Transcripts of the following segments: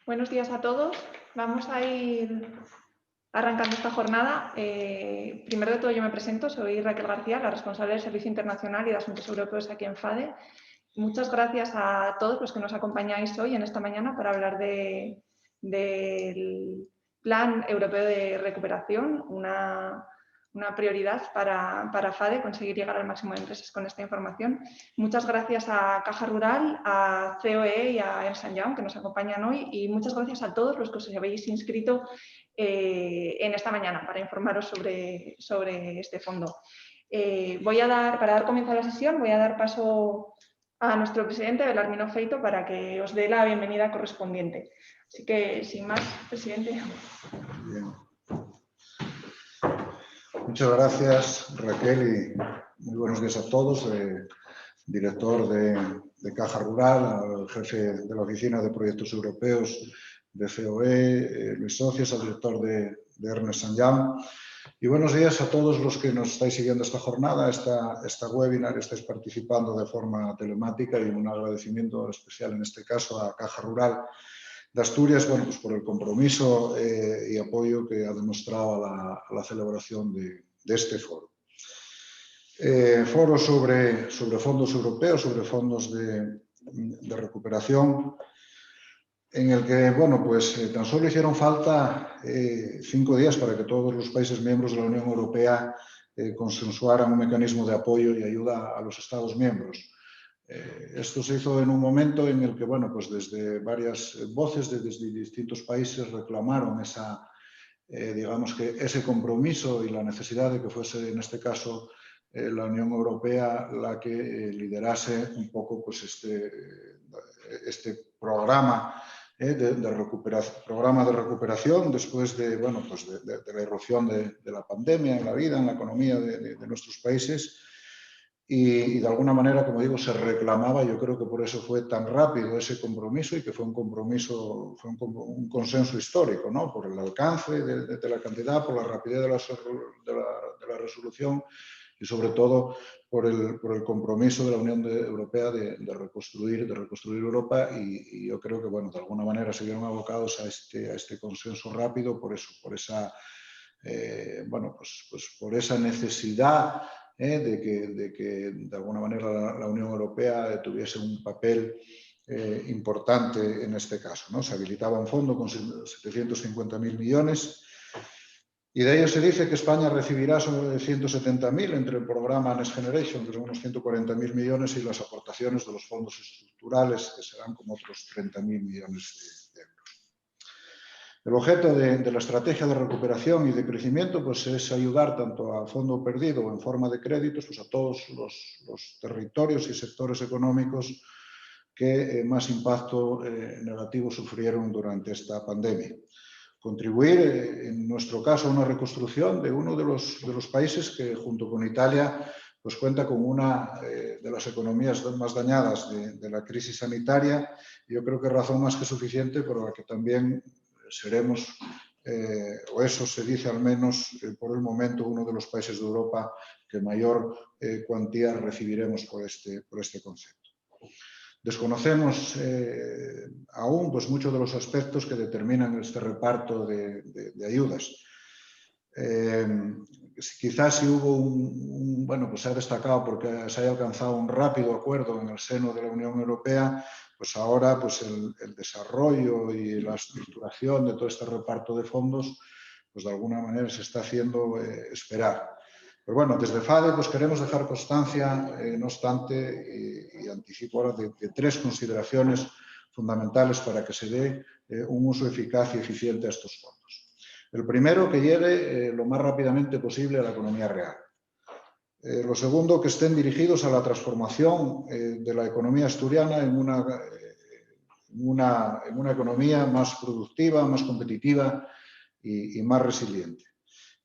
Buenos días a todos. Vamos a ir arrancando esta jornada. Primero de todo yo me presento, soy Raquel García, la responsable del Servicio Internacional y de Asuntos Europeos aquí en FADE. Muchas gracias a todos los que nos acompañáis hoy en esta mañana para hablar del Plan Europeo de Recuperación, una prioridad para FADE conseguir llegar al máximo de empresas con esta información. Muchas gracias a Caja Rural, a COE y a Ernst & Young que nos acompañan hoy, y muchas gracias a todos los que os habéis inscrito en esta mañana para informaros sobre este fondo. Para dar comienzo a la sesión, voy a dar paso a nuestro presidente, Belarmino Feito, para que os dé la bienvenida correspondiente. Así que, sin más, presidente. Bien. Muchas gracias, Raquel, y muy buenos días a todos. Director de Caja Rural, al jefe de la Oficina de Proyectos Europeos de COE, Luis Socias, al director de Ernst & Young. Y buenos días a todos los que nos estáis siguiendo esta jornada, esta webinar, estáis participando de forma telemática, y un agradecimiento especial en este caso a Caja Rural de Asturias, bueno, pues por el compromiso y apoyo que ha demostrado a la celebración de este foro. Foro sobre fondos europeos, sobre fondos de recuperación, en el que, bueno, pues tan solo hicieron falta 5 días para que todos los países miembros de la Unión Europea consensuaran un mecanismo de apoyo y ayuda a los Estados miembros. Esto se hizo en un momento en el que, bueno, pues desde varias voces, desde distintos países, reclamaron digamos que ese compromiso y la necesidad de que fuese, en este caso, la Unión Europea la que liderase un poco pues este programa de recuperación después de, bueno, pues de la irrupción de la pandemia en la vida, en la economía de nuestros países. Y de alguna manera, como digo, se reclamaba. Yo creo que por eso fue tan rápido ese compromiso, y que fue un compromiso, fue un consenso histórico, ¿no? Por el alcance de la cantidad, por la rapidez de la resolución, y sobre todo por el compromiso de la Unión Europea de reconstruir Europa. Y yo creo que, bueno, de alguna manera se vieron abocados a este consenso rápido por eso, por esa, bueno, pues por esa necesidad de que de alguna manera la Unión Europea tuviese un papel importante en este caso, ¿no? Se habilitaba un fondo con 750.000 millones, y de ello se dice que España recibirá sobre 170.000 entre el programa Next Generation, que son unos 140.000 millones, y las aportaciones de los fondos estructurales, que serán como otros 30.000 millones de euros. El objeto de la estrategia de recuperación y de crecimiento, pues, es ayudar tanto a fondo perdido o en forma de créditos, pues, a todos los territorios y sectores económicos que más impacto negativo sufrieron durante esta pandemia. Contribuir, en nuestro caso, a una reconstrucción de uno de los países que, junto con Italia, pues cuenta con una de las economías más dañadas de la crisis sanitaria. Yo creo que es razón más que suficiente para que también seremos, o eso se dice al menos por el momento, uno de los países de Europa que mayor cuantía recibiremos por este concepto. Desconocemos aún pues, muchos de los aspectos que determinan este reparto de ayudas. Quizás si hubo bueno, pues se ha destacado porque se haya alcanzado un rápido acuerdo en el seno de la Unión Europea, pues ahora pues el desarrollo y la estructuración de todo este reparto de fondos, pues de alguna manera se está haciendo esperar. Pero bueno, desde FADE pues queremos dejar constancia, no obstante, y anticipo ahora, de 3 consideraciones fundamentales para que se dé un uso eficaz y eficiente a estos fondos. El primero, que llegue lo más rápidamente posible a la economía real. Lo segundo, que estén dirigidos a la transformación de la economía asturiana en una economía más productiva, más competitiva y más resiliente.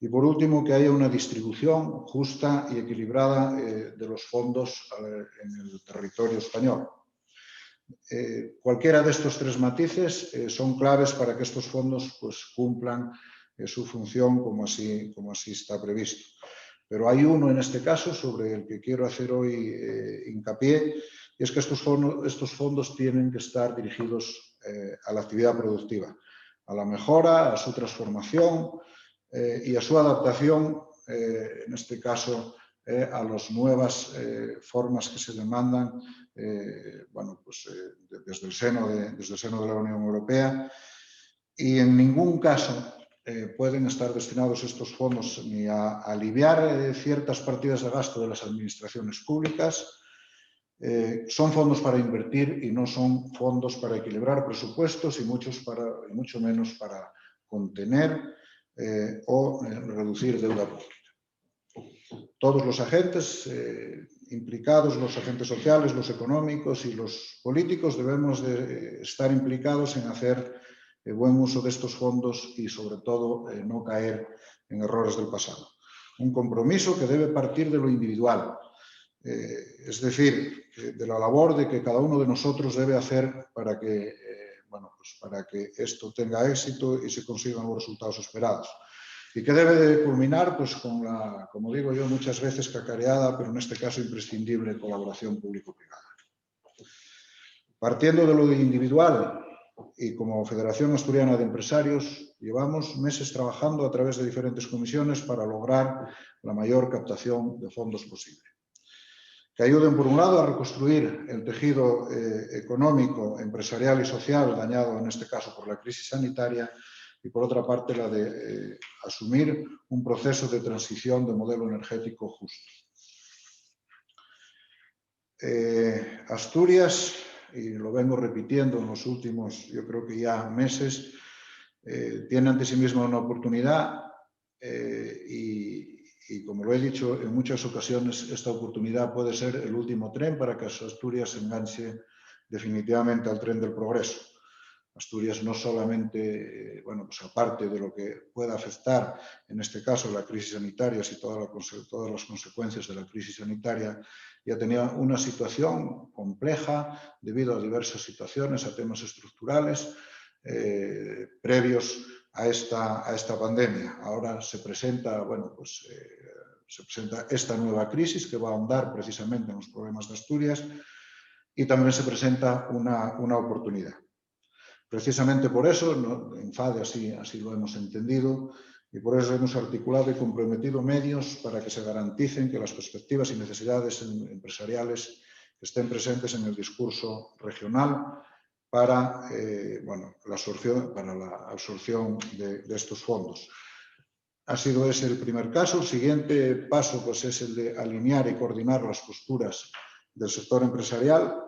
Y por último, que haya una distribución justa y equilibrada de los fondos en el territorio español. Cualquiera de estos 3 matices son claves para que estos fondos pues, cumplan su función como así está previsto. Pero hay uno en este caso sobre el que quiero hacer hoy hincapié, y es que estos fondos tienen que estar dirigidos a la actividad productiva, a la mejora, a su transformación y a su adaptación, en este caso, a las nuevas formas que se demandan bueno, pues, desde el seno de la Unión Europea, y en ningún caso pueden estar destinados estos fondos ni a aliviar ciertas partidas de gasto de las administraciones públicas. Son fondos para invertir y no son fondos para equilibrar presupuestos y mucho menos para contener o reducir deuda pública. Todos los agentes implicados, los agentes sociales, los económicos y los políticos, debemos de estar implicados en hacer buen uso de estos fondos y, sobre todo, no caer en errores del pasado. Un compromiso que debe partir de lo individual, es decir, de la labor de que cada uno de nosotros debe hacer para que, bueno, pues para que esto tenga éxito y se consigan los resultados esperados. Y que debe de culminar pues, con la, como digo yo, muchas veces cacareada, pero en este caso imprescindible, colaboración público-privada. Partiendo de lo individual, y como Federación Asturiana de Empresarios, llevamos meses trabajando a través de diferentes comisiones para lograr la mayor captación de fondos posible. Que ayuden, por un lado, a reconstruir el tejido económico, empresarial y social dañado, en este caso, por la crisis sanitaria, y por otra parte la de asumir un proceso de transición de modelo energético justo. Asturias, y lo vengo repitiendo en los últimos, yo creo que ya meses, tiene ante sí misma una oportunidad y como lo he dicho en muchas ocasiones, esta oportunidad puede ser el último tren para que Asturias se enganche definitivamente al tren del progreso. Asturias no solamente, bueno, pues aparte de lo que pueda afectar, en este caso, la crisis sanitaria y todas las consecuencias de la crisis sanitaria, ya tenía una situación compleja debido a diversas situaciones, a temas estructurales previos a esta pandemia. Ahora se presenta, bueno, pues se presenta esta nueva crisis que va a ahondar precisamente en los problemas de Asturias y también se presenta una oportunidad. Precisamente por eso, en FADE así lo hemos entendido, y por eso hemos articulado y comprometido medios para que se garanticen que las perspectivas y necesidades empresariales estén presentes en el discurso regional para, bueno, para la absorción de estos fondos. Ha sido ese el primer caso. El siguiente paso pues, es el de alinear y coordinar las posturas del sector empresarial.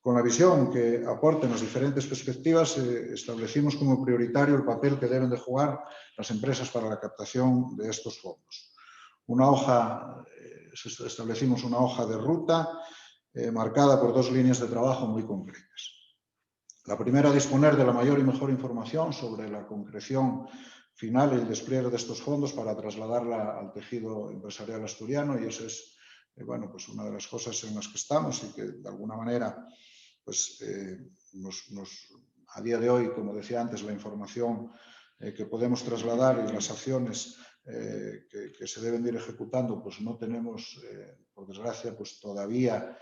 Con la visión que aporten las diferentes perspectivas, establecimos como prioritario el papel que deben de jugar las empresas para la captación de estos fondos. Establecimos una hoja de ruta marcada por dos líneas de trabajo muy concretas. La primera, disponer de la mayor y mejor información sobre la concreción final y el despliegue de estos fondos para trasladarla al tejido empresarial asturiano, y eso es bueno, pues una de las cosas en las que estamos y que de alguna manera pues, a día de hoy, como decía antes, la información que podemos trasladar y las acciones que se deben ir ejecutando, pues no tenemos, por desgracia, pues todavía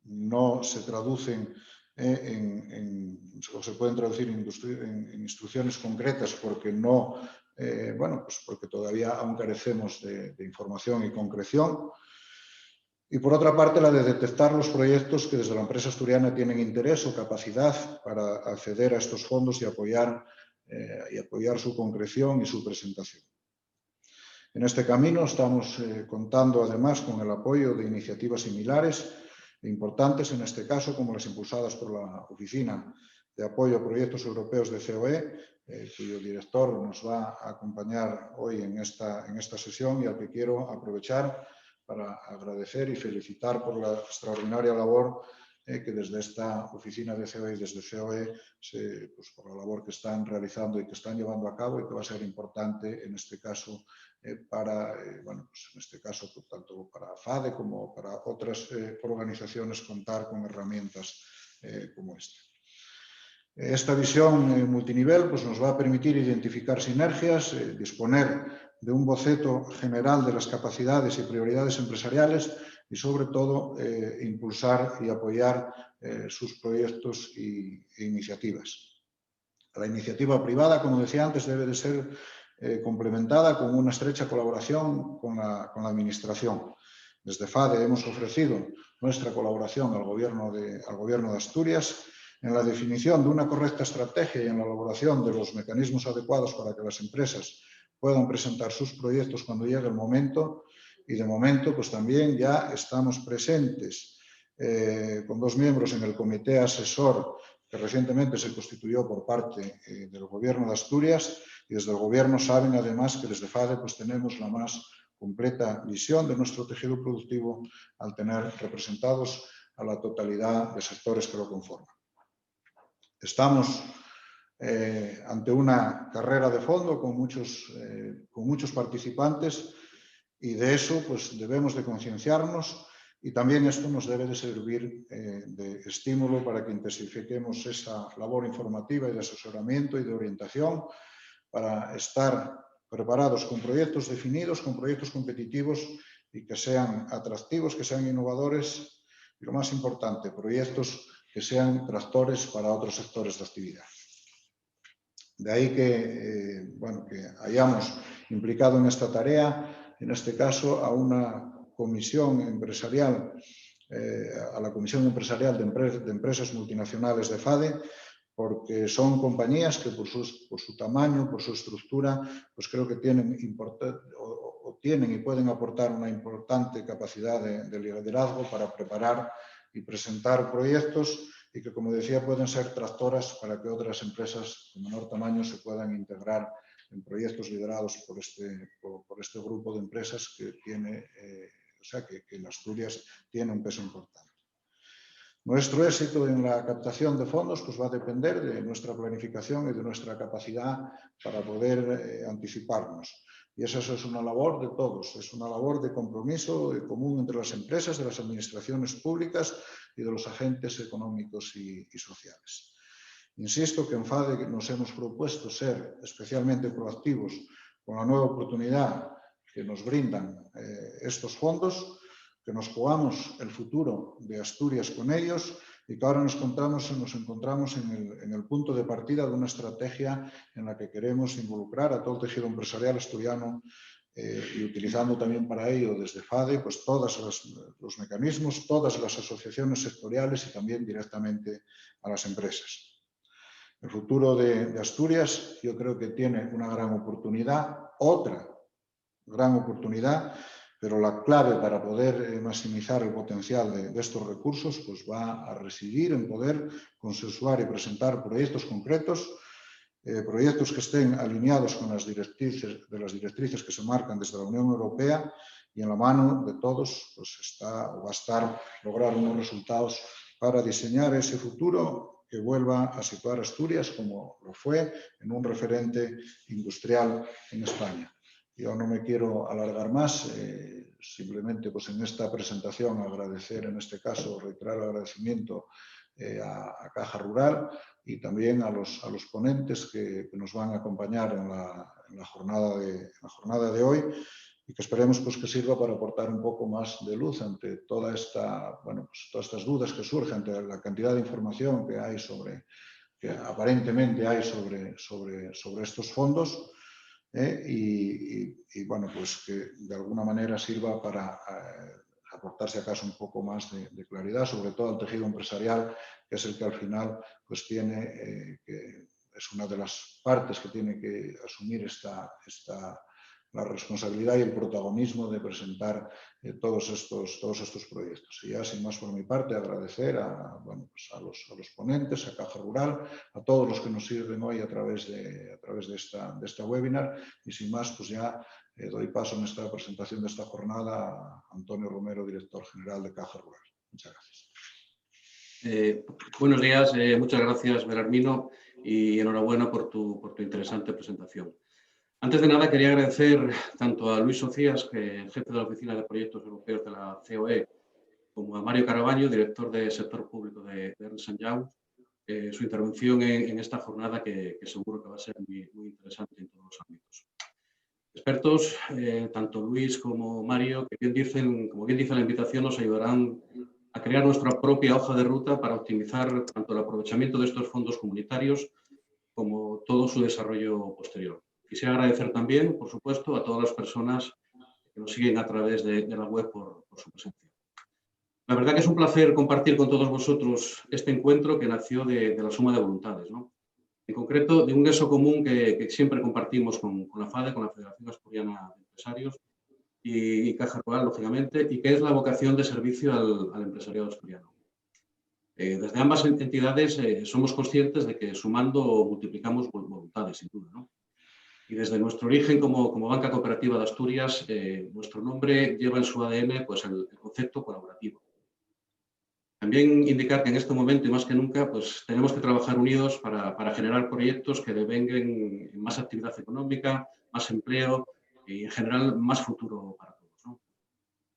no se traducen o se pueden traducir en instrucciones concretas porque no, bueno, pues porque todavía aún carecemos de información y concreción. Y por otra parte, la de detectar los proyectos que desde la empresa asturiana tienen interés o capacidad para acceder a estos fondos y apoyar su concreción y su presentación. En este camino estamos contando además con el apoyo de iniciativas similares e importantes, en este caso como las impulsadas por la Oficina de Apoyo a Proyectos Europeos de COE, cuyo director nos va a acompañar hoy en esta sesión y al que quiero aprovechar para agradecer y felicitar por la extraordinaria labor que desde esta oficina de COE y desde COE, pues por la labor que están realizando y que están llevando a cabo y que va a ser importante en este caso bueno, pues en este caso pues, tanto para FADE como para otras organizaciones contar con herramientas como esta. Esta visión multinivel pues, nos va a permitir identificar sinergias, disponer de un boceto general de las capacidades y prioridades empresariales y sobre todo impulsar y apoyar sus proyectos e iniciativas. La iniciativa privada, como decía antes, debe de ser complementada con una estrecha colaboración con la Administración. Desde FADE hemos ofrecido nuestra colaboración al Gobierno de Asturias en la definición de una correcta estrategia y en la elaboración de los mecanismos adecuados para que las empresas puedan presentar sus proyectos cuando llegue el momento. Y de momento, pues también ya estamos presentes con 2 miembros en el comité asesor que recientemente se constituyó por parte del Gobierno de Asturias, y desde el Gobierno saben además que desde FADE pues tenemos la más completa visión de nuestro tejido productivo al tener representados a la totalidad de sectores que lo conforman. Estamos ante una carrera de fondo con muchos participantes, y de eso pues debemos de concienciarnos, y también esto nos debe de servir de estímulo para que intensifiquemos esa labor informativa y de asesoramiento y de orientación para estar preparados con proyectos definidos, con proyectos competitivos y que sean atractivos, que sean innovadores y, lo más importante, proyectos que sean tractores para otros sectores de actividad. De ahí que, que hayamos implicado en esta tarea, en este caso, a una comisión empresarial, a la Comisión Empresarial de Empresas Multinacionales de FADE, porque son compañías que por su tamaño, por su estructura, pues creo que tienen y pueden aportar una importante capacidad de liderazgo para preparar y presentar proyectos, y que, como decía, pueden ser tractoras para que otras empresas de menor tamaño se puedan integrar en proyectos liderados por este grupo de empresas que tiene, que en Asturias tiene un peso importante. Nuestro éxito en la captación de fondos pues va a depender de nuestra planificación y de nuestra capacidad para poder anticiparnos. Y eso es una labor de todos, es una labor de compromiso común entre las empresas, de las administraciones públicas y de los agentes económicos y sociales. Insisto que en FADE nos hemos propuesto ser especialmente proactivos con la nueva oportunidad que nos brindan estos fondos, que nos jugamos el futuro de Asturias con ellos, y que ahora nos encontramos en el punto de partida de una estrategia en la que queremos involucrar a todo el tejido empresarial asturiano y utilizando también para ello desde FADE pues todos los mecanismos, todas las asociaciones sectoriales y también directamente a las empresas. El futuro de Asturias yo creo que tiene una gran oportunidad, otra gran oportunidad, pero la clave para poder maximizar el potencial de estos recursos pues va a residir en poder consensuar y presentar proyectos concretos, proyectos que estén alineados con las directrices que se marcan desde la Unión Europea, y en la mano de todos pues va a estar lograr unos resultados para diseñar ese futuro que vuelva a situar a Asturias como lo fue en un referente industrial en España. Yo no me quiero alargar más, simplemente pues en esta presentación agradecer, en este caso reiterar el agradecimiento a Caja Rural y también a los ponentes que nos van a acompañar en la jornada de hoy, y que esperemos pues que sirva para aportar un poco más de luz ante todas estas dudas que surgen, ante la cantidad de información que hay que aparentemente hay sobre estos fondos. Pues que de alguna manera sirva para aportar si acaso un poco más de claridad, sobre todo al tejido empresarial, que es el que al final pues tiene, que es una de las partes que tiene que asumir la responsabilidad y el protagonismo de presentar todos estos proyectos. Y ya sin más por mi parte, agradecer a los ponentes, a Caja Rural, a todos los que nos sirven hoy a través de esta webinar, y sin más pues ya doy paso en esta presentación de esta jornada a Antonio Romero, director general de Caja Rural. Muchas gracias. Buenos días, muchas gracias Belarmino, y enhorabuena por tu interesante presentación. Antes de nada, quería agradecer tanto a Luis Socias, jefe de la Oficina de Proyectos Europeos de la COE, como a Mario Carabaño, director de Sector Público de Ernst & Young, su intervención en esta jornada que seguro que va a ser muy interesante en todos los ámbitos. Expertos, tanto Luis como Mario, que como bien dice la invitación, nos ayudarán a crear nuestra propia hoja de ruta para optimizar tanto el aprovechamiento de estos fondos comunitarios como todo su desarrollo posterior. Quisiera agradecer también, por supuesto, a todas las personas que nos siguen a través de la web por su presencia. La verdad que es un placer compartir con todos vosotros este encuentro que nació de la suma de voluntades, ¿no? En concreto, de un nexo común que siempre compartimos con la FADE, con la Federación Asturiana de Empresarios y Caja Rural, lógicamente, y que es la vocación de servicio al empresariado asturiano. Desde ambas entidades somos conscientes de que sumando multiplicamos voluntades, sin duda, ¿no? Y desde nuestro origen como Banca Cooperativa de Asturias, nuestro nombre lleva en su ADN pues, el concepto colaborativo. También indicar que en este momento y más que nunca pues, tenemos que trabajar unidos para generar proyectos que devenguen en más actividad económica, más empleo y en general más futuro para todos, ¿no?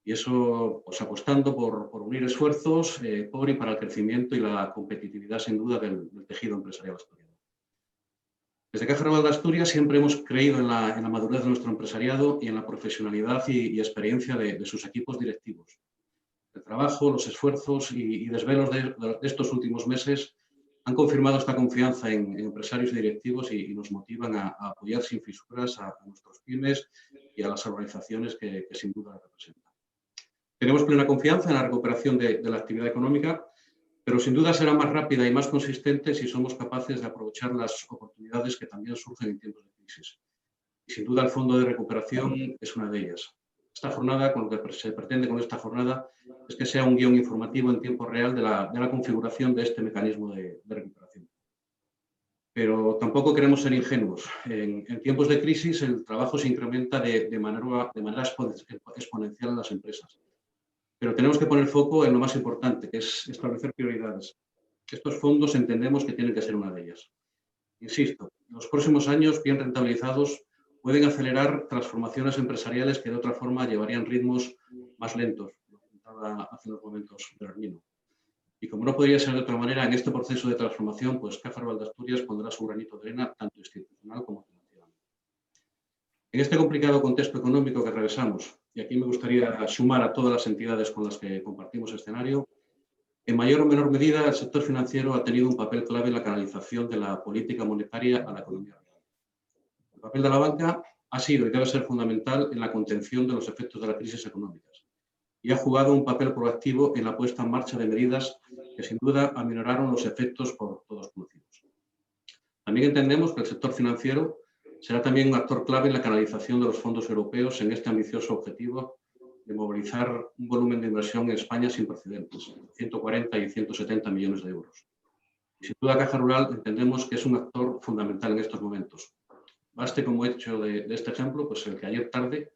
Y eso pues, apostando por unir esfuerzos por y para el crecimiento y la competitividad sin duda del tejido empresarial asturiano. Desde Caja Rural de Asturias siempre hemos creído en la madurez de nuestro empresariado y en la profesionalidad y experiencia de sus equipos directivos. El trabajo, los esfuerzos y desvelos de estos últimos meses han confirmado esta confianza en empresarios y directivos y nos motivan a apoyar sin fisuras a nuestros pymes y a las organizaciones que sin duda representan. Tenemos plena confianza en la recuperación de la actividad económica, pero sin duda será más rápida y más consistente si somos capaces de aprovechar las oportunidades que también surgen en tiempos de crisis. Y sin duda el Fondo de Recuperación es una de ellas. Esta jornada, con lo que se pretende con esta jornada, es que sea un guión informativo en tiempo real de la configuración de este mecanismo de recuperación. Pero tampoco queremos ser ingenuos. En tiempos de crisis el trabajo se incrementa de manera exponencial en las empresas. Pero tenemos que poner foco en lo más importante, que es establecer prioridades. Estos fondos entendemos que tienen que ser una de ellas. Insisto, en los próximos años, bien rentabilizados, pueden acelerar transformaciones empresariales que de otra forma llevarían ritmos más lentos, lo comentaba hace unos momentos Bernardino. Y como no podría ser de otra manera, en este proceso de transformación, pues Caja Rural de Asturias pondrá su granito de arena, tanto institucional como financiero. En este complicado contexto económico que atravesamos, y aquí me gustaría sumar a todas las entidades con las que compartimos escenario, en mayor o menor medida el sector financiero ha tenido un papel clave en la canalización de la política monetaria a la economía real. El papel de la banca ha sido y debe ser fundamental en la contención de los efectos de las crisis económicas y ha jugado un papel proactivo en la puesta en marcha de medidas que sin duda aminoraron los efectos por todos conocidos. También entendemos que el sector financiero será también un actor clave en la canalización de los fondos europeos en este ambicioso objetivo de movilizar un volumen de inversión en España sin precedentes, 140 y 170 millones de euros. Y sin duda Caja Rural entendemos que es un actor fundamental en estos momentos. Baste como hecho de este ejemplo, pues el que ayer tarde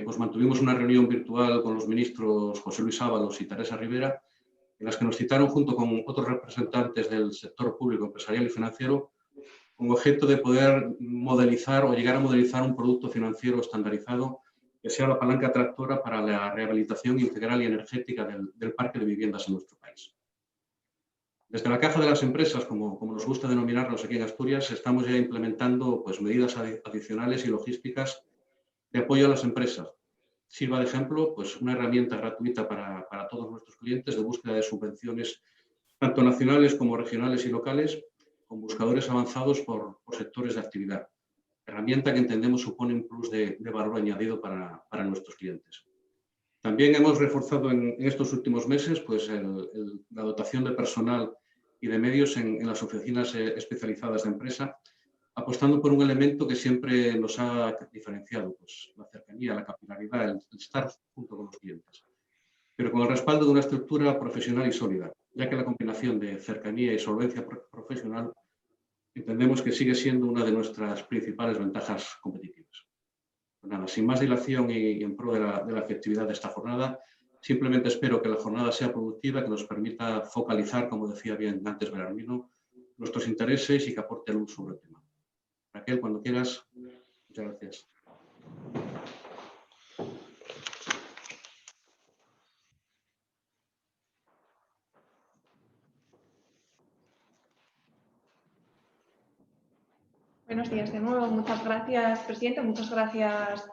pues mantuvimos una reunión virtual con los ministros José Luis Ábalos y Teresa Rivera, en las que nos citaron junto con otros representantes del sector público, empresarial y financiero, con objeto de poder modelizar o llegar a modelizar un producto financiero estandarizado que sea la palanca tractora para la rehabilitación integral y energética del parque de viviendas en nuestro país. Desde la Caja de las Empresas, como nos gusta denominarnos aquí en Asturias, estamos ya implementando pues, medidas adicionales y logísticas de apoyo a las empresas. Sirva de ejemplo pues, una herramienta gratuita para todos nuestros clientes de búsqueda de subvenciones, tanto nacionales como regionales y locales, con buscadores avanzados por sectores de actividad. Herramienta que entendemos supone un plus de valor añadido para nuestros clientes. También hemos reforzado en estos últimos meses pues, la dotación de personal y de medios en las oficinas especializadas de empresa, apostando por un elemento que siempre nos ha diferenciado, pues, la cercanía, la capilaridad, el estar junto con los clientes, pero con el respaldo de una estructura profesional y sólida, ya que la combinación de cercanía y solvencia profesional entendemos que sigue siendo una de nuestras principales ventajas competitivas. Pues nada, sin más dilación y en pro de la efectividad de esta jornada, simplemente espero que la jornada sea productiva, que nos permita focalizar, como decía bien antes Bernardino, nuestros intereses y que aporte luz sobre el tema. Raquel, cuando quieras, muchas gracias. Buenos días de nuevo. Muchas gracias, presidente. Muchas gracias,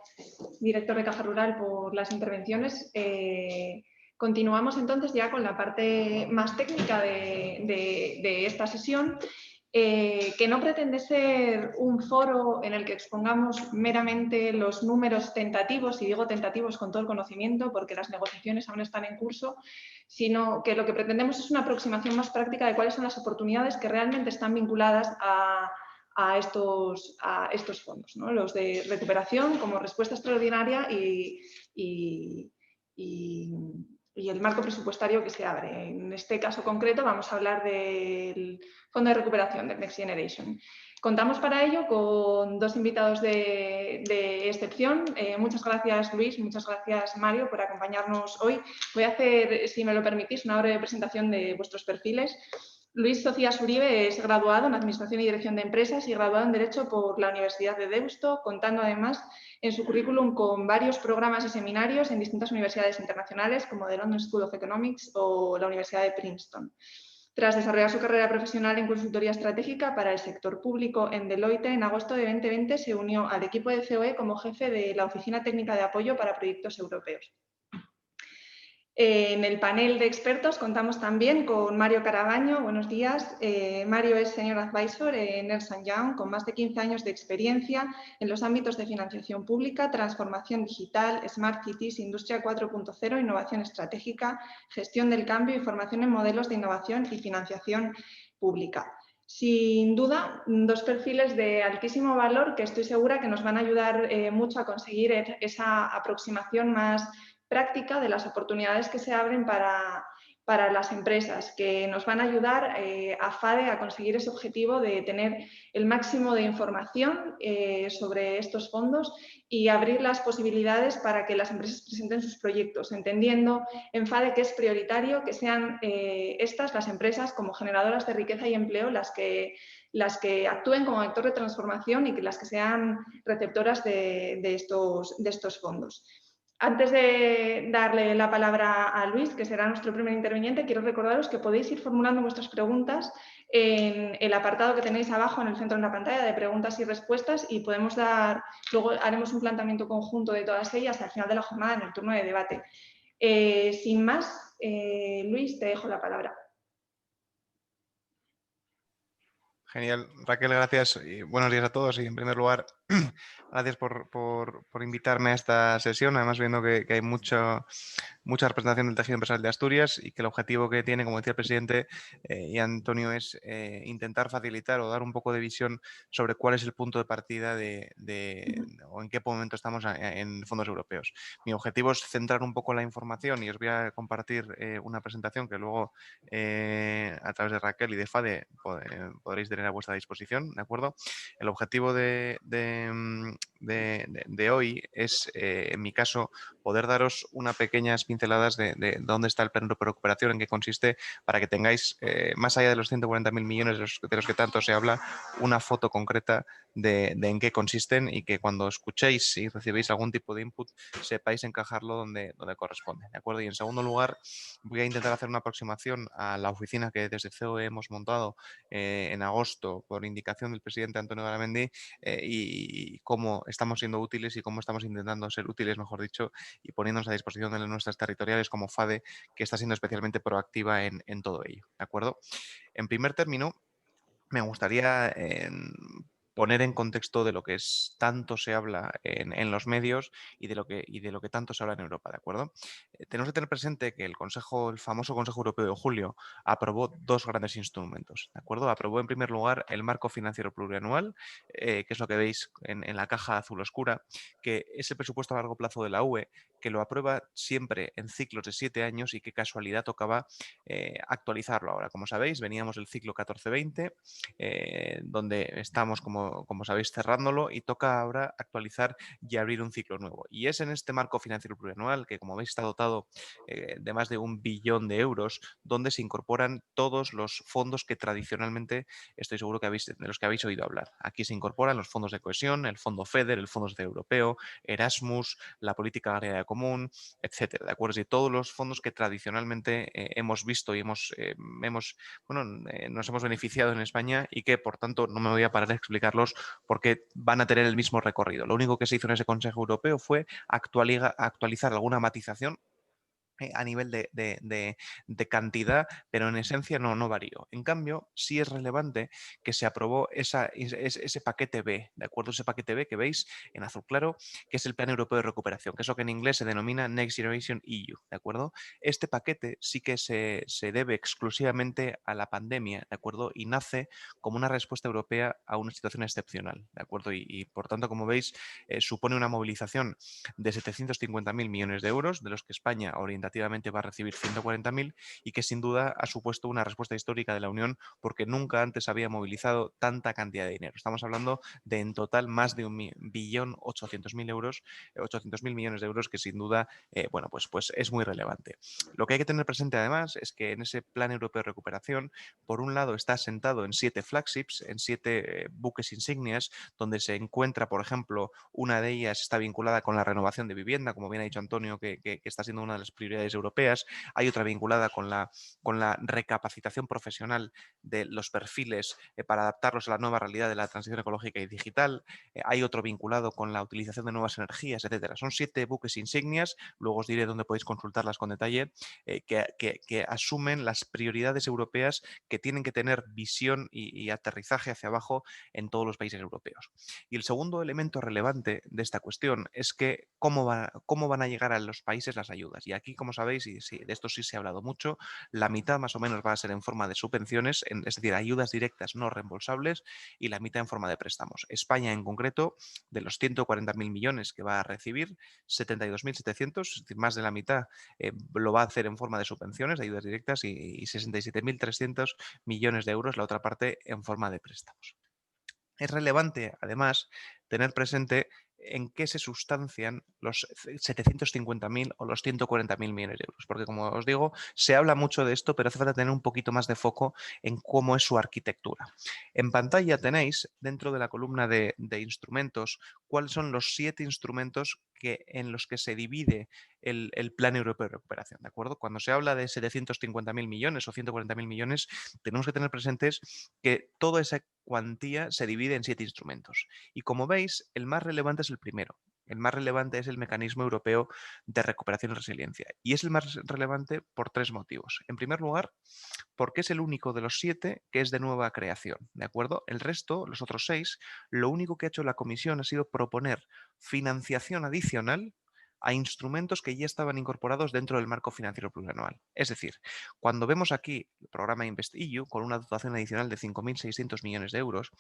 director de Caja Rural, por las intervenciones. Continuamos entonces ya con la parte más técnica de esta sesión, que no pretende ser un foro en el que expongamos meramente los números tentativos, y digo tentativos con todo el conocimiento porque las negociaciones aún están en curso, sino que lo que pretendemos es una aproximación más práctica de cuáles son las oportunidades que realmente están vinculadas a estos fondos, ¿no? Los de recuperación como respuesta extraordinaria y el marco presupuestario que se abre. En este caso concreto vamos a hablar del Fondo de Recuperación del Next Generation. Contamos para ello con dos invitados de excepción. Muchas gracias, Luis, muchas gracias, Mario, por acompañarnos hoy. Voy a hacer, si me lo permitís, una breve presentación de vuestros perfiles. Luis Socias Uribe es graduado en Administración y Dirección de Empresas y graduado en Derecho por la Universidad de Deusto, contando además en su currículum con varios programas y seminarios en distintas universidades internacionales como The London School of Economics o la Universidad de Princeton. Tras desarrollar su carrera profesional en consultoría estratégica para el sector público en Deloitte, en agosto de 2020 se unió al equipo de COE como jefe de la Oficina Técnica de Apoyo para Proyectos Europeos. En el panel de expertos contamos también con Mario Carabaño. Buenos días. Mario es Senior Advisor en Ernst & Young, con más de 15 años de experiencia en los ámbitos de financiación pública, transformación digital, Smart Cities, Industria 4.0, innovación estratégica, gestión del cambio y formación en modelos de innovación y financiación pública. Sin duda, dos perfiles de altísimo valor que estoy segura que nos van a ayudar mucho a conseguir esa aproximación más práctica de las oportunidades que se abren para las empresas, que nos van a ayudar a FADE a conseguir ese objetivo de tener el máximo de información sobre estos fondos y abrir las posibilidades para que las empresas presenten sus proyectos, entendiendo en FADE que es prioritario que sean estas, las empresas, como generadoras de riqueza y empleo, las que actúen como vector de transformación y que las que sean receptoras de estos fondos. Antes de darle la palabra a Luis, que será nuestro primer interviniente, quiero recordaros que podéis ir formulando vuestras preguntas en el apartado que tenéis abajo en el centro de la pantalla de preguntas y respuestas y luego haremos un planteamiento conjunto de todas ellas al final de la jornada en el turno de debate. Sin más, Luis, te dejo la palabra. Genial. Raquel, gracias y buenos días a todos. Y en primer lugar, gracias por invitarme a esta sesión. Además, viendo que hay mucha representación del tejido empresarial de Asturias y que el objetivo que tiene, como decía el presidente y Antonio, es intentar facilitar o dar un poco de visión sobre cuál es el punto de partida o en qué momento estamos en fondos europeos. Mi objetivo es centrar un poco la información y os voy a compartir una presentación que luego a través de Raquel y de FADE podréis tener a vuestra disposición, ¿de acuerdo? El objetivo de hoy es, en mi caso, poder daros unas pequeñas pinceladas de dónde está el plan de recuperación, en qué consiste, para que tengáis, más allá de los 140.000 millones de los que tanto se habla, una foto concreta de en qué consisten y que cuando escuchéis y recibéis algún tipo de input sepáis encajarlo donde corresponde, ¿de acuerdo? Y en segundo lugar, voy a intentar hacer una aproximación a la oficina que desde COE hemos montado en agosto por indicación del presidente Antonio Garamendi y cómo estamos siendo útiles y cómo estamos intentando ser útiles, mejor dicho, y poniéndonos a disposición de nuestras territoriales como FADE, que está siendo especialmente proactiva en todo ello, ¿de acuerdo? En primer término, me gustaría poner en contexto de lo que tanto se habla en los medios y de lo que tanto se habla en Europa, ¿de acuerdo? Tenemos que tener presente que el famoso Consejo Europeo de julio aprobó dos grandes instrumentos, ¿de acuerdo? Aprobó en primer lugar el marco financiero plurianual, que es lo que veis en la caja azul oscura, que es el presupuesto a largo plazo de la UE, que lo aprueba siempre en ciclos de 7 años y qué casualidad tocaba actualizarlo ahora. Como sabéis, veníamos del ciclo 14-20, donde estamos, como sabéis, cerrándolo y toca ahora actualizar y abrir un ciclo nuevo. Y es en este marco financiero plurianual que, como veis, está dotado de más de 1 billón de euros, donde se incorporan todos los fondos que tradicionalmente estoy seguro que de los que habéis oído hablar. Aquí se incorporan los fondos de cohesión, el fondo FEDER, el fondo social europeo, Erasmus, la política agraria común, etcétera, ¿de acuerdo? Y todos los fondos que tradicionalmente hemos visto y nos hemos beneficiado en España y que, por tanto, no me voy a parar a explicar modificarlos porque van a tener el mismo recorrido. Lo único que se hizo en ese Consejo Europeo fue actualizar alguna matización a nivel de cantidad, pero en esencia no varió. En cambio, sí es relevante que se aprobó ese paquete B, ¿de acuerdo? Ese paquete B que veis en azul claro, que es el Plan Europeo de Recuperación, que es lo que en inglés se denomina Next Generation EU, ¿de acuerdo? Este paquete sí que se debe exclusivamente a la pandemia, ¿de acuerdo? Y nace como una respuesta europea a una situación excepcional, ¿de acuerdo? Y por tanto, como veis, supone una movilización de 750.000 millones de euros, de los que España orientativamente va a recibir 140.000 y que sin duda ha supuesto una respuesta histórica de la Unión porque nunca antes había movilizado tanta cantidad de dinero. Estamos hablando de en total más de 1.800.000 euros, 800.000 millones de euros que sin duda bueno, pues es muy relevante. Lo que hay que tener presente además es que en ese Plan Europeo de Recuperación, por un lado está asentado en 7 flagships, en 7 buques insignias, donde se encuentra, por ejemplo, una de ellas está vinculada con la renovación de vivienda, como bien ha dicho Antonio, que está siendo una de las prioridades europeas. Hay otra vinculada con la recapacitación profesional de los perfiles para adaptarlos a la nueva realidad de la transición ecológica y digital. Hay otro vinculado con la utilización de nuevas energías, etcétera. Son 7 buques insignias, luego os diré dónde podéis consultarlas con detalle, que asumen las prioridades europeas que tienen que tener visión y aterrizaje hacia abajo en todos los países europeos. Y el segundo elemento relevante de esta cuestión es que cómo van a llegar a los países las ayudas. Y aquí, como sabéis, y sí, de esto sí se ha hablado mucho, la mitad más o menos va a ser en forma de subvenciones, es decir, ayudas directas no reembolsables, y la mitad en forma de préstamos. España, en concreto, de los 140.000 millones que va a recibir, 72.700, es decir, más de la mitad, lo va a hacer en forma de subvenciones, de ayudas directas, y 67.300 millones de euros, la otra parte, en forma de préstamos. Es relevante, además, tener presente en qué se sustancian los 750.000 o los 140.000 millones de euros, porque como os digo, se habla mucho de esto, pero hace falta tener un poquito más de foco en cómo es su arquitectura. En pantalla tenéis, dentro de la columna de instrumentos, cuáles son los 7 instrumentos en los que se divide el Plan Europeo de Recuperación, ¿de acuerdo? Cuando se habla de 750.000 millones o 140.000 millones, tenemos que tener presentes que toda esa cuantía se divide en 7 instrumentos. Y como veis, el más relevante es el primero. El más relevante es el Mecanismo Europeo de Recuperación y Resiliencia. Y es el más relevante por 3 motivos. En primer lugar, porque es el único de los 7 que es de nueva creación, ¿de acuerdo? El resto, los otros 6, lo único que ha hecho la Comisión ha sido proponer financiación adicional a instrumentos que ya estaban incorporados dentro del marco financiero plurianual. Es decir, cuando vemos aquí el programa InvestEU con una dotación adicional de 5.600 millones de euros,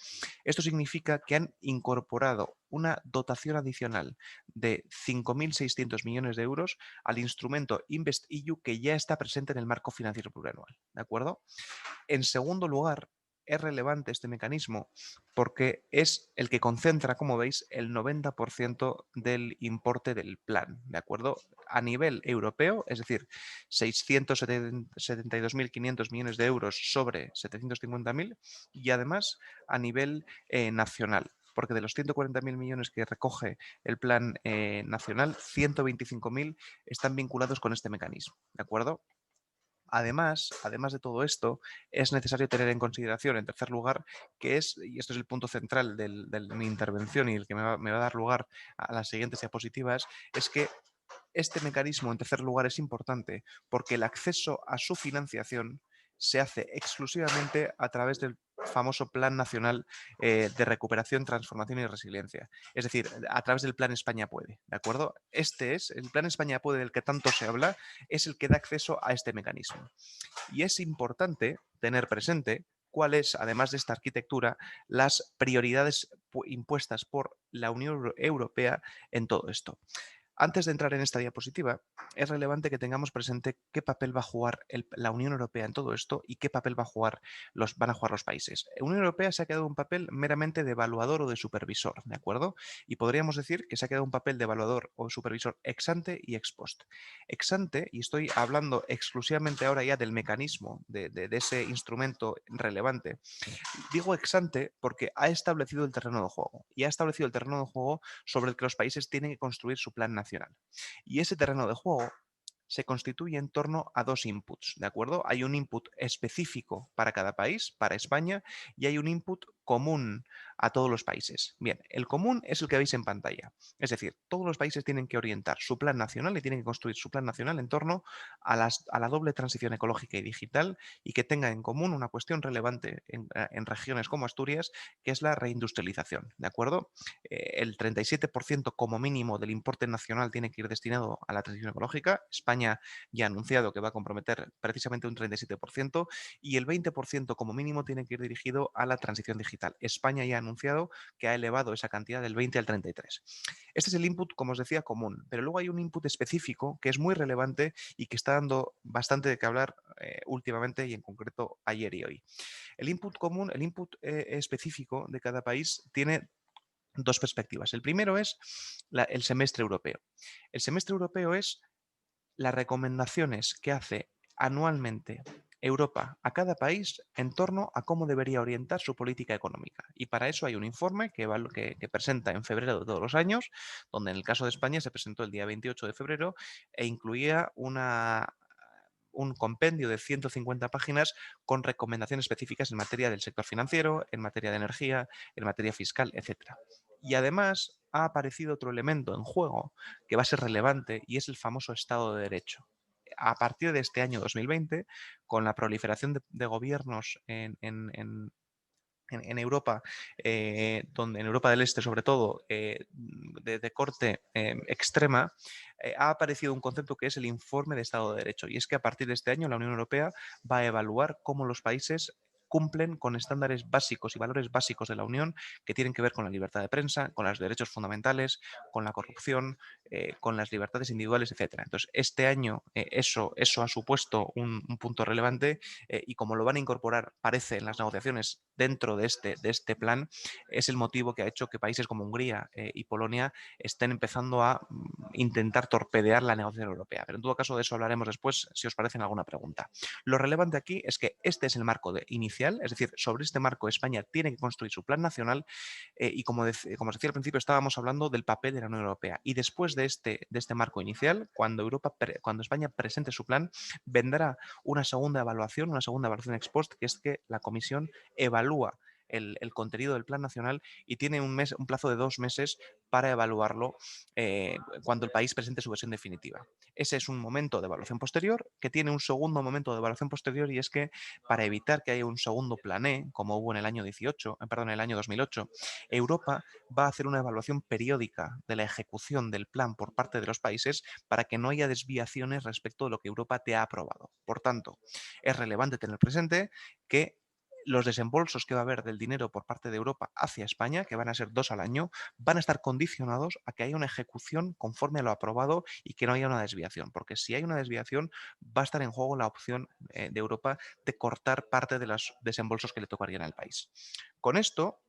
esto significa que han incorporado una dotación adicional de 5.600 millones de euros al instrumento InvestEU que ya está presente en el marco financiero plurianual. ¿De acuerdo? En segundo lugar, es relevante este mecanismo porque es el que concentra, como veis, el 90% del importe del plan, ¿de acuerdo? A nivel europeo, es decir, 672.500 millones de euros sobre 750.000 y además a nivel nacional, porque de los 140.000 millones que recoge el plan nacional, 125.000 están vinculados con este mecanismo, ¿de acuerdo? Además de todo esto, es necesario tener en consideración, en tercer lugar, que es, y esto es el punto central de mi intervención y el que me va a dar lugar a las siguientes diapositivas, es que este mecanismo, en tercer lugar, es importante porque el acceso a su financiación se hace exclusivamente a través del famoso Plan Nacional de Recuperación, Transformación y Resiliencia. Es decir, a través del Plan España Puede, ¿de acuerdo? Este es, el Plan España Puede del que tanto se habla, es el que da acceso a este mecanismo. Y es importante tener presente cuáles, además de esta arquitectura, las prioridades impuestas por la Unión Europea en todo esto. Antes de entrar en esta diapositiva, es relevante que tengamos presente qué papel va a jugar la Unión Europea en todo esto y qué papel van a jugar los países. La Unión Europea se ha quedado un papel meramente de evaluador o de supervisor, ¿de acuerdo? Y podríamos decir que se ha quedado un papel de evaluador o supervisor ex ante y ex post. Ex ante, y estoy hablando exclusivamente ahora ya del mecanismo, de ese instrumento relevante, digo ex ante porque ha establecido el terreno de juego y ha establecido el terreno de juego sobre el que los países tienen que construir su plan nacional. Y ese terreno de juego se constituye en torno a 2 inputs, ¿de acuerdo? Hay un input específico para cada país, para España, y hay un input común a todos los países. Bien, el común es el que veis en pantalla. Es decir, todos los países tienen que orientar su plan nacional y tienen que construir su plan nacional en torno a la doble transición ecológica y digital y que tenga en común una cuestión relevante en regiones como Asturias, que es la reindustrialización. ¿De acuerdo? El 37% como mínimo del importe nacional tiene que ir destinado a la transición ecológica. España ya ha anunciado que va a comprometer precisamente un 37% y el 20% como mínimo tiene que ir dirigido a la transición digital. España ya ha anunciado que ha elevado esa cantidad del 20 al 33. Este es el input, como os decía, común, pero luego hay un input específico que es muy relevante y que está dando bastante de qué hablar últimamente y en concreto ayer y hoy. El input común, el input específico de cada país tiene dos perspectivas. El primero es el semestre europeo. El semestre europeo es las recomendaciones que hace anualmente Europa a cada país en torno a cómo debería orientar su política económica. Y para eso hay un informe que presenta en febrero de todos los años, donde en el caso de España se presentó el día 28 de febrero e incluía un compendio de 150 páginas con recomendaciones específicas en materia del sector financiero, en materia de energía, en materia fiscal, etc. Y además ha aparecido otro elemento en juego que va a ser relevante y es el famoso Estado de Derecho. A partir de este año 2020, con la proliferación de gobiernos en Europa, donde en Europa del Este sobre todo, de corte extrema, ha aparecido un concepto que es el informe de Estado de Derecho. Y es que a partir de este año la Unión Europea va a evaluar cómo los países cumplen con estándares básicos y valores básicos de la Unión que tienen que ver con la libertad de prensa, con los derechos fundamentales, con la corrupción, con las libertades individuales, etc. Entonces, este año eso ha supuesto un punto relevante y como lo van a incorporar, parece, en las negociaciones dentro de este plan, es el motivo que ha hecho que países como Hungría y Polonia estén empezando a intentar torpedear la negociación europea. Pero en todo caso de eso hablaremos después, si os parece en alguna pregunta. Lo relevante aquí es que este es el marco inicial, es decir, sobre este marco España tiene que construir su plan nacional y como os decía al principio, estábamos hablando del papel de la Unión Europea. Y después de este marco inicial, cuando España presente su plan, vendrá una segunda evaluación ex post, que es que la Comisión evalúa el contenido del Plan Nacional y tiene un plazo de 2 meses para evaluarlo cuando el país presente su versión definitiva. Ese es un momento de evaluación posterior que tiene un segundo momento de evaluación posterior y es que para evitar que haya un segundo plan E, como hubo en el año 2008, Europa va a hacer una evaluación periódica de la ejecución del plan por parte de los países para que no haya desviaciones respecto de lo que Europa te ha aprobado. Por tanto, es relevante tener presente que los desembolsos que va a haber del dinero por parte de Europa hacia España, que van a ser 2 al año, van a estar condicionados a que haya una ejecución conforme a lo aprobado y que no haya una desviación, porque si hay una desviación va a estar en juego la opción de Europa de cortar parte de los desembolsos que le tocarían al país. Con esto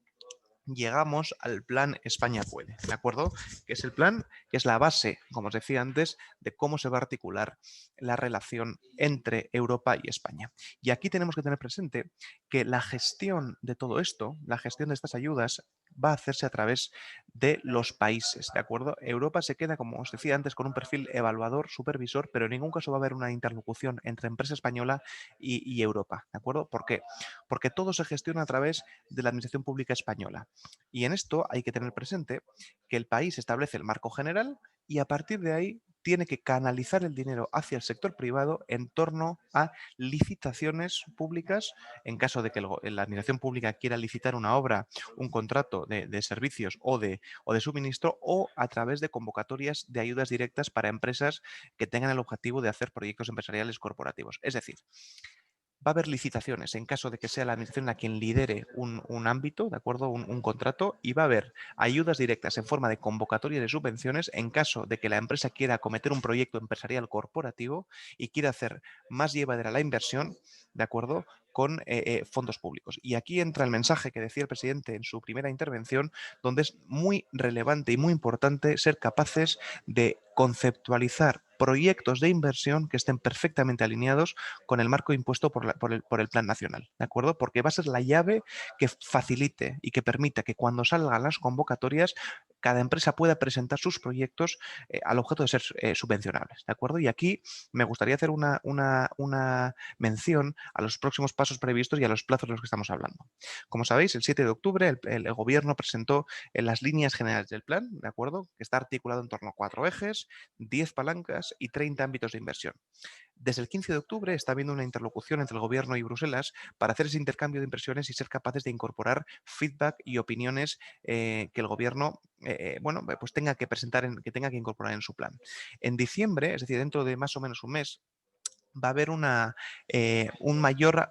llegamos al plan España puede, ¿de acuerdo? Que es el plan, que es la base, como os decía antes, de cómo se va a articular la relación entre Europa y España. Y aquí tenemos que tener presente que la gestión de todo esto, la gestión de estas ayudas, va a hacerse a través de los países, ¿de acuerdo? Europa se queda, como os decía antes, con un perfil evaluador, supervisor, pero en ningún caso va a haber una interlocución entre empresa española y Europa, ¿de acuerdo? ¿Por qué? Porque todo se gestiona a través de la Administración Pública Española. Y en esto hay que tener presente que el país establece el marco general y a partir de ahí tiene que canalizar el dinero hacia el sector privado en torno a licitaciones públicas, en caso de que la administración pública quiera licitar una obra, un contrato de servicios o de suministro, o a través de convocatorias de ayudas directas para empresas que tengan el objetivo de hacer proyectos empresariales corporativos. Es decir, va a haber licitaciones en caso de que sea la administración la quien lidere un ámbito, ¿de acuerdo? Un contrato, y va a haber ayudas directas en forma de convocatoria de subvenciones en caso de que la empresa quiera acometer un proyecto empresarial corporativo y quiera hacer más llevadera la inversión, ¿de acuerdo? Con fondos públicos. Y aquí entra el mensaje que decía el presidente en su primera intervención, donde es muy relevante y muy importante ser capaces de conceptualizar proyectos de inversión que estén perfectamente alineados con el marco impuesto por el Plan Nacional, ¿de acuerdo? Porque va a ser la llave que facilite y que permita que cuando salgan las convocatorias cada empresa pueda presentar sus proyectos al objeto de ser subvencionables, ¿de acuerdo? Y aquí me gustaría hacer una mención a los próximos pasos previstos y a los plazos de los que estamos hablando. Como sabéis, el 7 de octubre el Gobierno presentó las líneas generales del plan, ¿de acuerdo? Que está articulado en torno a 4 ejes, 10 palancas y 30 ámbitos de inversión. Desde el 15 de octubre está habiendo una interlocución entre el Gobierno y Bruselas para hacer ese intercambio de impresiones y ser capaces de incorporar feedback y opiniones que el Gobierno pues tenga que presentar, que tenga que incorporar en su plan. En diciembre, es decir, dentro de más o menos un mes, va a haber una mayor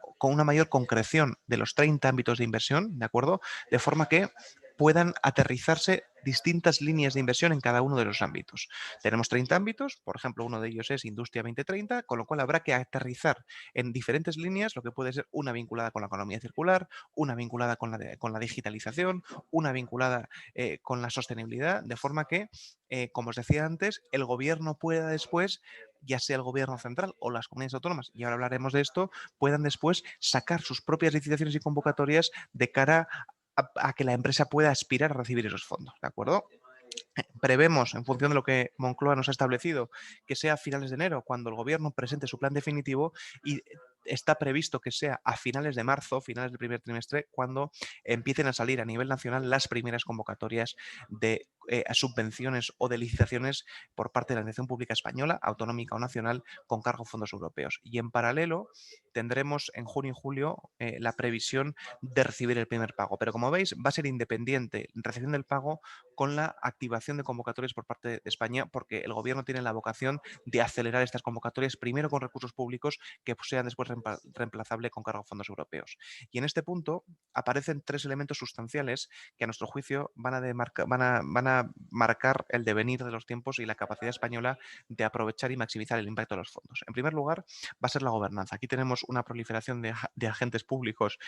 concreción de los 30 ámbitos de inversión, ¿de acuerdo? De forma que puedan aterrizarse distintas líneas de inversión en cada uno de los ámbitos. Tenemos 30 ámbitos, por ejemplo, uno de ellos es Industria 2030, con lo cual habrá que aterrizar en diferentes líneas, lo que puede ser una vinculada con la economía circular, una vinculada con la digitalización, una vinculada con la sostenibilidad, de forma que, como os decía antes, el Gobierno pueda después, ya sea el Gobierno central o las comunidades autónomas, y ahora hablaremos de esto, puedan después sacar sus propias licitaciones y convocatorias de cara a que la empresa pueda aspirar a recibir esos fondos, ¿de acuerdo? Prevemos, en función de lo que Moncloa nos ha establecido, que sea a finales de enero cuando el Gobierno presente su plan definitivo, y está previsto que sea a finales de marzo, finales del primer trimestre, cuando empiecen a salir a nivel nacional las primeras convocatorias de subvenciones o de licitaciones por parte de la Administración Pública Española, autonómica o nacional, con cargo a fondos europeos. Y en paralelo tendremos en junio y julio la previsión de recibir el primer pago. Pero como veis, va a ser independiente la recepción del pago con la activación de convocatorias por parte de España, porque el Gobierno tiene la vocación de acelerar estas convocatorias, primero con recursos públicos que sean después reemplazables con cargo a fondos europeos. Y en este punto aparecen 3 elementos sustanciales que a nuestro juicio van a marcar el devenir de los tiempos y la capacidad española de aprovechar y maximizar el impacto de los fondos. En primer lugar, va a ser la gobernanza. Aquí tenemos una proliferación de agentes públicos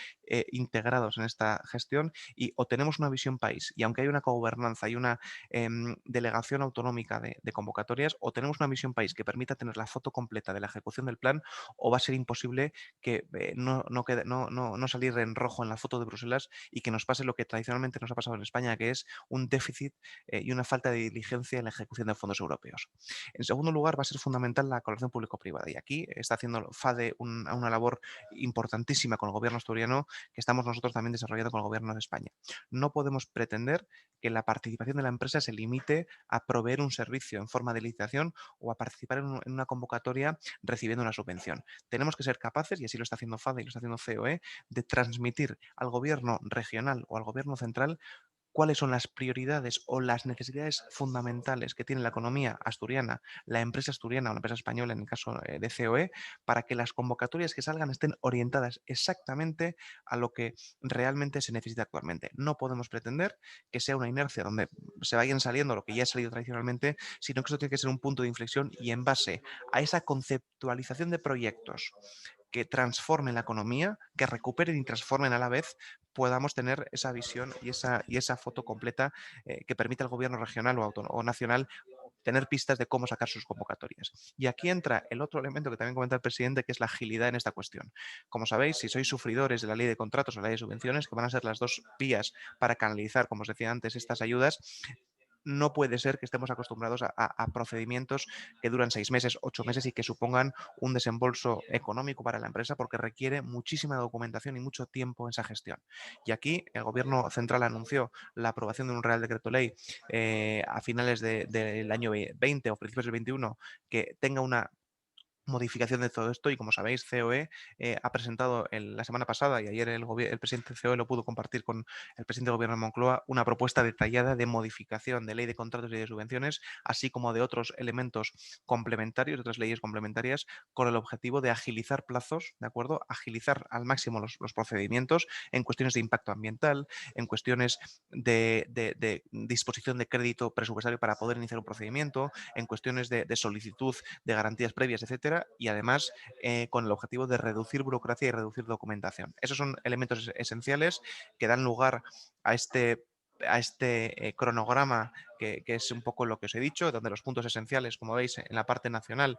integrados en esta gestión, y o tenemos una visión país, y aunque hay una cogobernanza y una delegación autonómica de convocatorias, o tenemos una visión país que permita tener la foto completa de la ejecución del plan, o va a ser imposible que no salir en rojo en la foto de Bruselas y que nos pase lo que tradicionalmente nos ha pasado en España, que es un déficit y una falta de diligencia en la ejecución de fondos europeos. En segundo lugar, va a ser fundamental la colaboración público-privada, y aquí está haciendo FADE una labor importantísima con el Gobierno asturiano, que estamos nosotros también desarrollando con el Gobierno de España. No podemos pretender que la participación de la empresa se limite a proveer un servicio en forma de licitación o a participar en una convocatoria recibiendo una subvención. Tenemos que ser capaces, y así lo está haciendo FADE y lo está haciendo COE, de transmitir al Gobierno regional o al Gobierno central cuáles son las prioridades o las necesidades fundamentales que tiene la economía asturiana, la empresa asturiana o la empresa española en el caso de COE, para que las convocatorias que salgan estén orientadas exactamente a lo que realmente se necesita actualmente. No podemos pretender que sea una inercia donde se vayan saliendo lo que ya ha salido tradicionalmente, sino que eso tiene que ser un punto de inflexión, y en base a esa conceptualización de proyectos que transformen la economía, que recuperen y transformen a la vez, podamos tener esa visión y esa foto completa que permita al Gobierno regional o nacional tener pistas de cómo sacar sus convocatorias. Y aquí entra el otro elemento que también comenta el presidente, que es la agilidad en esta cuestión. Como sabéis, si sois sufridores de la ley de contratos o la ley de subvenciones, que van a ser las dos vías para canalizar, como os decía antes, estas ayudas, no puede ser que estemos acostumbrados a procedimientos que duran 6 meses, 8 meses y que supongan un desembolso económico para la empresa, porque requiere muchísima documentación y mucho tiempo en esa gestión. Y aquí el Gobierno central anunció la aprobación de un Real Decreto Ley a finales del año 20 o principios del 21, que tenga una modificación de todo esto, y como sabéis, COE ha presentado la semana pasada, y ayer el presidente de COE lo pudo compartir con el presidente del Gobierno de Moncloa, una propuesta detallada de modificación de ley de contratos y de subvenciones, así como de otros elementos complementarios, de otras leyes complementarias, con el objetivo de agilizar plazos, ¿de acuerdo? Agilizar al máximo los procedimientos en cuestiones de impacto ambiental, en cuestiones de disposición de crédito presupuestario para poder iniciar un procedimiento, en cuestiones de solicitud de garantías previas, etcétera, y además con el objetivo de reducir burocracia y reducir documentación. Esos son elementos esenciales que dan lugar a este cronograma que es un poco lo que os he dicho, donde los puntos esenciales, como veis, en la parte nacional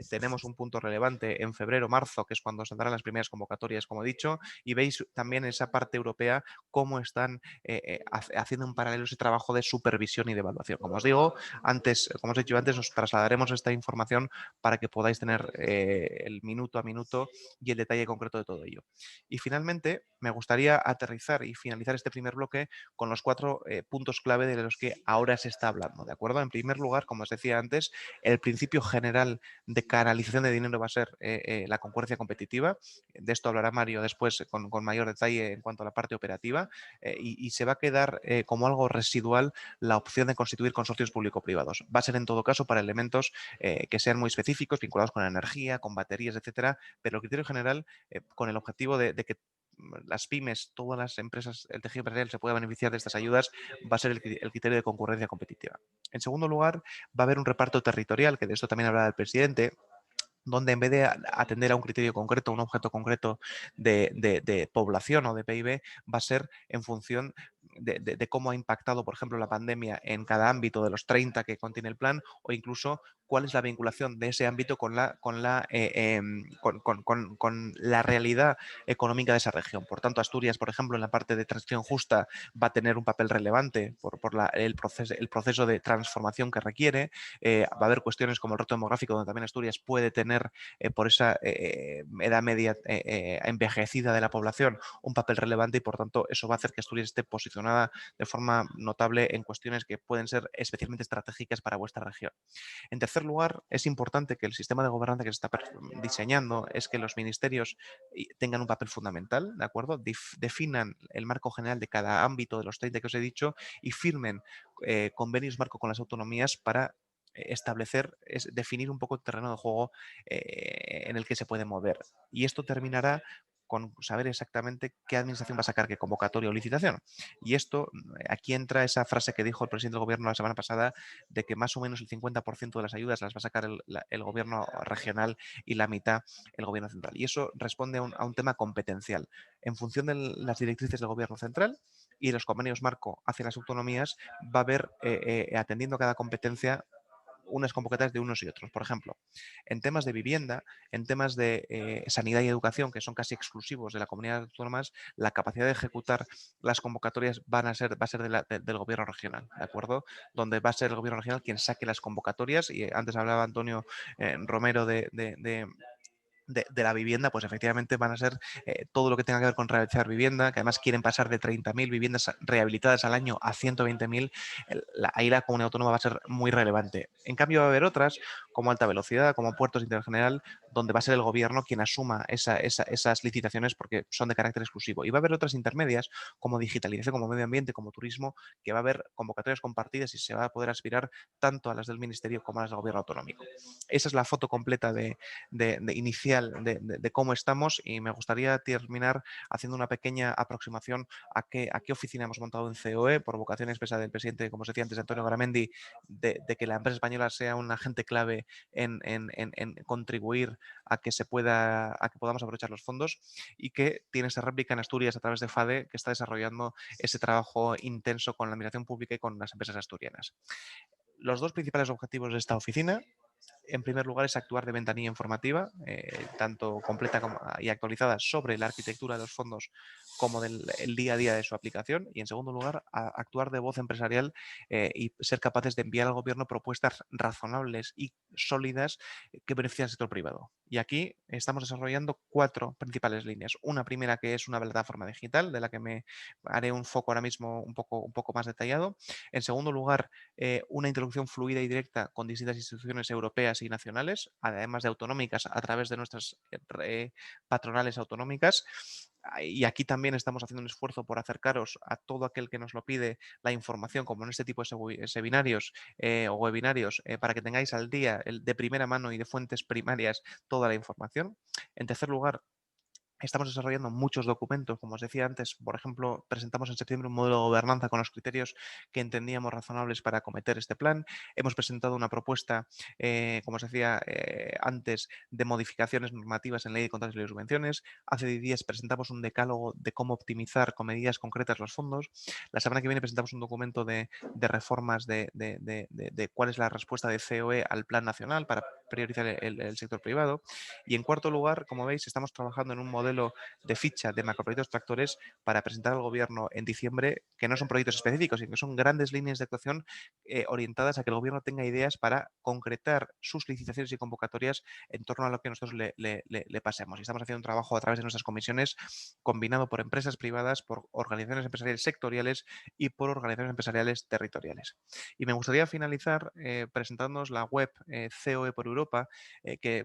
tenemos un punto relevante en febrero, marzo, que es cuando saldrán las primeras convocatorias, como he dicho, y veis también esa parte europea cómo están haciendo en paralelo ese trabajo de supervisión y de evaluación. Como os digo, antes, como os he dicho antes, os trasladaremos esta información para que podáis tener el minuto a minuto y el detalle concreto de todo ello. Y finalmente, me gustaría aterrizar y finalizar este primer bloque con los 4 puntos clave de los que ahora se está hablando, ¿de acuerdo? En primer lugar, como os decía antes, el principio general de canalización de dinero va a ser la concurrencia competitiva. De esto hablará Mario después con mayor detalle en cuanto a la parte operativa y se va a quedar como algo residual la opción de constituir consorcios público-privados. Va a ser en todo caso para elementos que sean muy específicos, vinculados con energía, con baterías, etcétera, pero el criterio general con el objetivo de que las pymes, todas las empresas, el tejido empresarial se pueda beneficiar de estas ayudas, va a ser el criterio de concurrencia competitiva. En segundo lugar, va a haber un reparto territorial, que de esto también hablaba el presidente, donde en vez de atender a un criterio concreto, un objeto concreto de población o de PIB, va a ser en función de cómo ha impactado, por ejemplo, la pandemia en cada ámbito de los 30 que contiene el plan, o incluso cuál es la vinculación de ese ámbito con la realidad económica de esa región. Por tanto, Asturias, por ejemplo, en la parte de transición justa va a tener un papel relevante por el proceso de transformación que requiere. Va a haber cuestiones como el reto demográfico, donde también Asturias puede tener, por esa edad media envejecida de la población, un papel relevante y, por tanto, eso va a hacer que Asturias esté posicionada de forma notable en cuestiones que pueden ser especialmente estratégicas para vuestra región. En tercer lugar, es importante que el sistema de gobernanza que se está diseñando es que los ministerios tengan un papel fundamental, ¿de acuerdo? Definan el marco general de cada ámbito de los 30 que os he dicho y firmen convenios marco con las autonomías para establecer, definir un poco el terreno de juego en el que se puede mover. Y esto terminará con saber exactamente qué administración va a sacar qué convocatoria o licitación. Y esto, aquí entra esa frase que dijo el presidente del gobierno la semana pasada, de que más o menos el 50% de las ayudas las va a sacar el gobierno regional y la mitad el gobierno central. Y eso responde a un tema competencial. En función de las directrices del gobierno central y los convenios marco hacia las autonomías, va a haber, atendiendo a cada competencia, unas convocatorias de unos y otros. Por ejemplo, en temas de vivienda, en temas de sanidad y educación, que son casi exclusivos de la comunidad autónoma, la capacidad de ejecutar las convocatorias va a ser del gobierno regional, ¿de acuerdo? Donde va a ser el gobierno regional quien saque las convocatorias y antes hablaba Antonio Romero de la vivienda, pues efectivamente van a ser todo lo que tenga que ver con rehabilitar vivienda, que además quieren pasar de 30.000 viviendas rehabilitadas al año a 120.000, ahí la comunidad autónoma va a ser muy relevante. En cambio va a haber otras, como alta velocidad, como puertos de interés general, donde va a ser el gobierno quien asuma esas licitaciones porque son de carácter exclusivo. Y va a haber otras intermedias, como digitalización, como medio ambiente, como turismo, que va a haber convocatorias compartidas y se va a poder aspirar tanto a las del ministerio como a las del gobierno autonómico. Esa es la foto completa de inicial de cómo estamos y me gustaría terminar haciendo una pequeña aproximación a qué oficina hemos montado en COE por vocación expresa del presidente, como os decía antes, Antonio Garamendi, de que la empresa española sea un agente clave en contribuir a que podamos aprovechar los fondos y que tiene esa réplica en Asturias a través de FADE que está desarrollando ese trabajo intenso con la administración pública y con las empresas asturianas. Los dos principales objetivos de esta oficina, en primer lugar, es actuar de ventanilla informativa, tanto completa y actualizada sobre la arquitectura de los fondos como del día a día de su aplicación. Y en segundo lugar, actuar de voz empresarial y ser capaces de enviar al gobierno propuestas razonables y sólidas que beneficien al sector privado. Y aquí estamos desarrollando 4 principales líneas. Una primera que es una plataforma digital, de la que me haré un foco ahora mismo un poco más detallado. En segundo lugar, una introducción fluida y directa con distintas instituciones europeas y nacionales, además de autonómicas, a través de nuestras patronales autonómicas. Y aquí también estamos haciendo un esfuerzo por acercaros a todo aquel que nos lo pide la información, como en este tipo de seminarios o webinarios, para que tengáis al día de primera mano y de fuentes primarias toda la información. En tercer lugar, Estamos desarrollando muchos documentos, como os decía antes. Por ejemplo, presentamos en septiembre un modelo de gobernanza con los criterios que entendíamos razonables para acometer este plan. Hemos presentado una propuesta, como os decía antes, de modificaciones normativas en ley de contratos y ley de subvenciones. Hace 10 días presentamos un decálogo de cómo optimizar con medidas concretas los fondos. La semana que viene presentamos un documento de reformas de cuál es la respuesta de COE al plan nacional para priorizar el sector privado. Y en cuarto lugar, como veis, estamos trabajando en un modelo de ficha de macroproyectos tractores para presentar al Gobierno en diciembre, que no son proyectos específicos, sino que son grandes líneas de actuación orientadas a que el Gobierno tenga ideas para concretar sus licitaciones y convocatorias en torno a lo que nosotros le pasemos. Y estamos haciendo un trabajo a través de nuestras comisiones combinado por empresas privadas, por organizaciones empresariales sectoriales y por organizaciones empresariales territoriales. Y me gustaría finalizar presentándonos la web COE por Europa,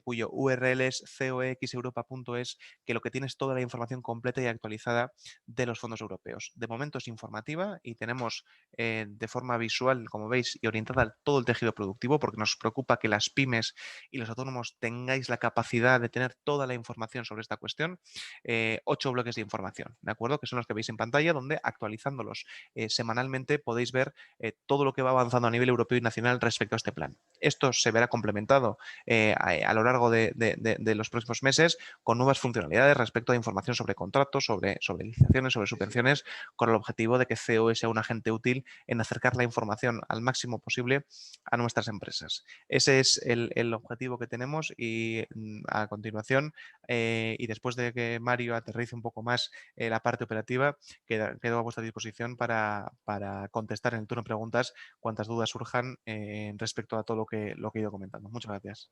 cuyo URL es coexeuropa.es, que lo que tiene es toda la información completa y actualizada de los fondos europeos. De momento es informativa y tenemos de forma visual, como veis, y orientada a todo el tejido productivo, porque nos preocupa que las pymes y los autónomos tengáis la capacidad de tener toda la información sobre esta cuestión. 8 bloques de información, ¿de acuerdo? Que son los que veis en pantalla, donde actualizándolos semanalmente podéis ver todo lo que va avanzando a nivel europeo y nacional respecto a este plan. Esto se verá complementado a lo largo de los próximos meses con nuevas funcionalidades respecto a información sobre contratos, sobre licitaciones, sobre subvenciones, con el objetivo de que COE sea un agente útil en acercar la información al máximo posible a nuestras empresas. Ese es el objetivo que tenemos y a continuación, y después de que Mario aterrice un poco más la parte operativa, quedo a vuestra disposición para contestar en el turno de preguntas cuantas dudas surjan respecto a todo lo que he ido comentando. Muchas gracias.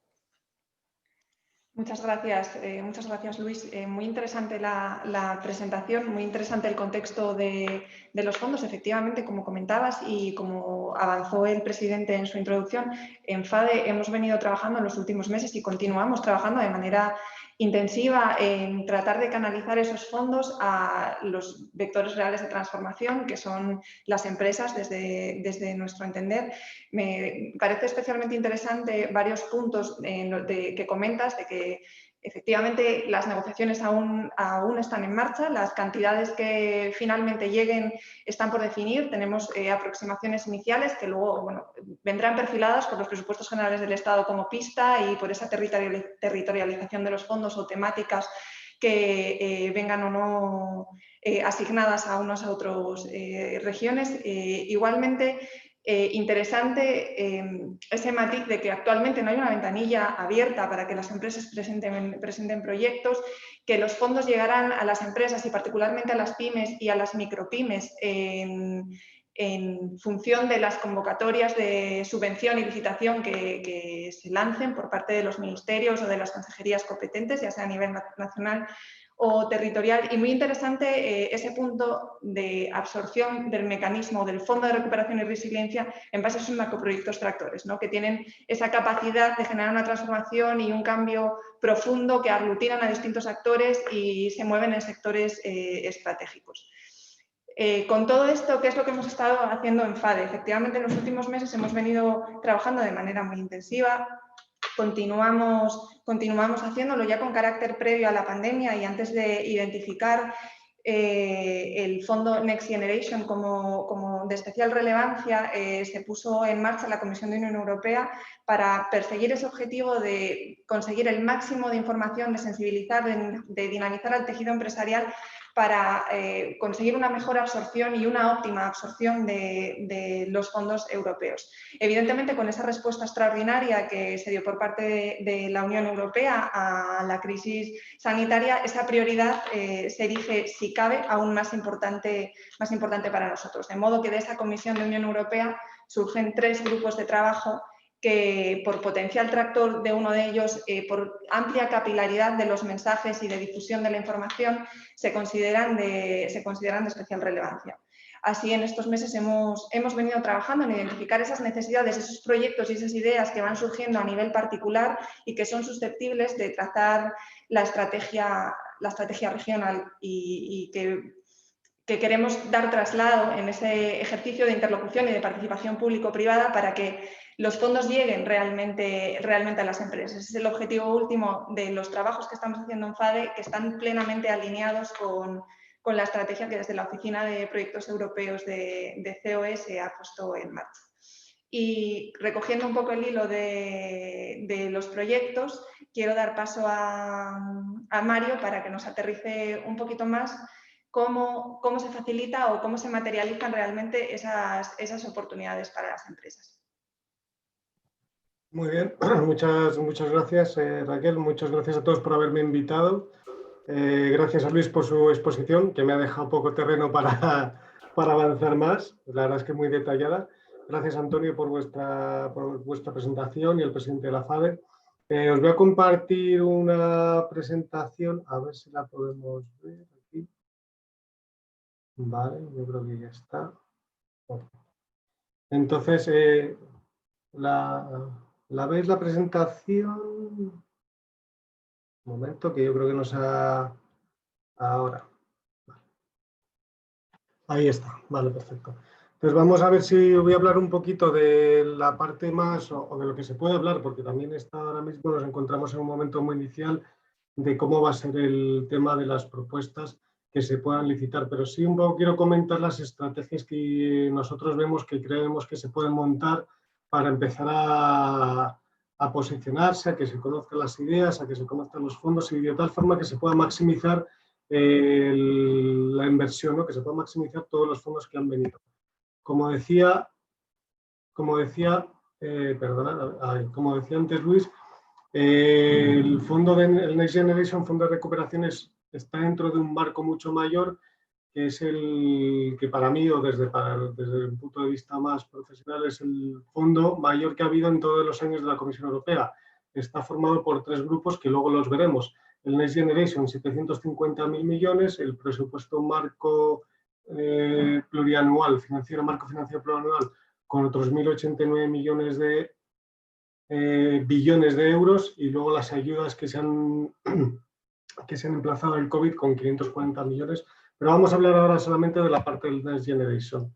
Muchas gracias Luis. Muy interesante la presentación, muy interesante el contexto de los fondos. Efectivamente, como comentabas y como avanzó el presidente en su introducción, en FADE hemos venido trabajando en los últimos meses y continuamos trabajando de manera intensiva en tratar de canalizar esos fondos a los vectores reales de transformación, que son las empresas desde nuestro entender. Me parece especialmente interesante varios puntos que comentas, de que efectivamente las negociaciones aún están en marcha, las cantidades que finalmente lleguen están por definir, tenemos aproximaciones iniciales que luego vendrán perfiladas por los presupuestos generales del Estado como pista y por esa territorialización de los fondos o temáticas que vengan o no asignadas a unos a otros regiones. Igualmente, interesante ese matiz de que actualmente no hay una ventanilla abierta para que las empresas presenten proyectos, que los fondos llegarán a las empresas y particularmente a las pymes y a las micropymes en función de las convocatorias de subvención y licitación que se lancen por parte de los ministerios o de las consejerías competentes, ya sea a nivel nacional o territorial. Y muy interesante ese punto de absorción del mecanismo del Fondo de Recuperación y Resiliencia en base a sus macroproyectos tractores, ¿no? Que tienen esa capacidad de generar una transformación y un cambio profundo que aglutinan a distintos actores y se mueven en sectores estratégicos. Con todo esto, ¿qué es lo que hemos estado haciendo en FADE? Efectivamente, en los últimos meses hemos venido trabajando de manera muy intensiva. Continuamos haciéndolo ya con carácter previo a la pandemia y antes de identificar el fondo Next Generation como de especial relevancia, se puso en marcha la Comisión de Unión Europea para perseguir ese objetivo de conseguir el máximo de información, de sensibilizar, de dinamizar al tejido empresarial para conseguir una mejor absorción y una óptima absorción de los fondos europeos. Evidentemente, con esa respuesta extraordinaria que se dio por parte de la Unión Europea a la crisis sanitaria, esa prioridad se erige, si cabe, aún más importante para nosotros. De modo que de esa Comisión de Unión Europea surgen 3 grupos de trabajo que por potencial tractor de uno de ellos, por amplia capilaridad de los mensajes y de difusión de la información, se consideran de especial relevancia. Así, en estos meses hemos venido trabajando en identificar esas necesidades, esos proyectos y esas ideas que van surgiendo a nivel particular y que son susceptibles de trazar la estrategia regional y que queremos dar traslado en ese ejercicio de interlocución y de participación público-privada para que los fondos lleguen realmente a las empresas. Ese es el objetivo último de los trabajos que estamos haciendo en FADE, que están plenamente alineados con la estrategia que desde la Oficina de Proyectos Europeos de COE se ha puesto en marcha. Y recogiendo un poco el hilo de los proyectos, quiero dar paso a Mario para que nos aterrice un poquito más cómo se facilita o cómo se materializan realmente esas oportunidades para las empresas. Muy bien, muchas gracias Raquel, muchas gracias a todos por haberme invitado. Gracias a Luis por su exposición, que me ha dejado poco terreno para avanzar más. La verdad es que muy detallada. Gracias, Antonio, por vuestra presentación y el presidente de la FADE. Os voy a compartir una presentación, a ver si la podemos ver aquí. Vale, yo creo que ya está. Entonces, ¿la veis la presentación? Un momento, que yo creo que nos ha... Ahora. Vale. Ahí está, vale, perfecto. Pues vamos a ver si voy a hablar un poquito de la parte más, o de lo que se puede hablar, porque también ahora mismo nos encontramos en un momento muy inicial de cómo va a ser el tema de las propuestas que se puedan licitar. Pero sí un poco quiero comentar las estrategias que nosotros vemos que creemos que se pueden montar para empezar a posicionarse, a que se conozcan las ideas, a que se conozcan los fondos y de tal forma que se pueda maximizar la inversión, ¿no? Que se pueda maximizar todos los fondos que han venido. Como decía antes Luis, el fondo del Next Generation, Fondo de Recuperación, está dentro de un marco mucho mayor, que es el que para mí, o desde el punto de vista más profesional, es el fondo mayor que ha habido en todos los años de la Comisión Europea. Está formado por 3 grupos que luego los veremos. El Next Generation, 750.000 millones, el presupuesto marco plurianual, marco financiero plurianual, con otros 1.089 millones de billones de euros, y luego las ayudas que se han emplazado al COVID con 540 millones. Pero vamos a hablar ahora solamente de la parte del Next Generation.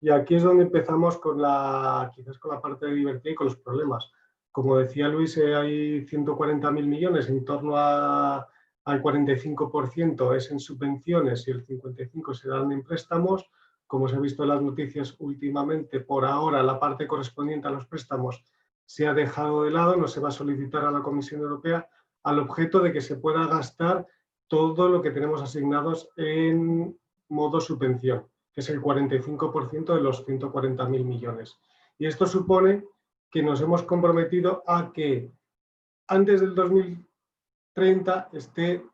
Y aquí es donde empezamos quizás con la parte divertida y con los problemas. Como decía Luis, hay 140.000 millones, en torno al 45% es en subvenciones y el 55% serán en préstamos. Como se ha visto en las noticias últimamente, por ahora la parte correspondiente a los préstamos se ha dejado de lado, no se va a solicitar a la Comisión Europea, al objeto de que se pueda gastar todo lo que tenemos asignados en modo subvención, que es el 45% de los 140.000 millones. Y esto supone que nos hemos comprometido a que antes del 2030 esté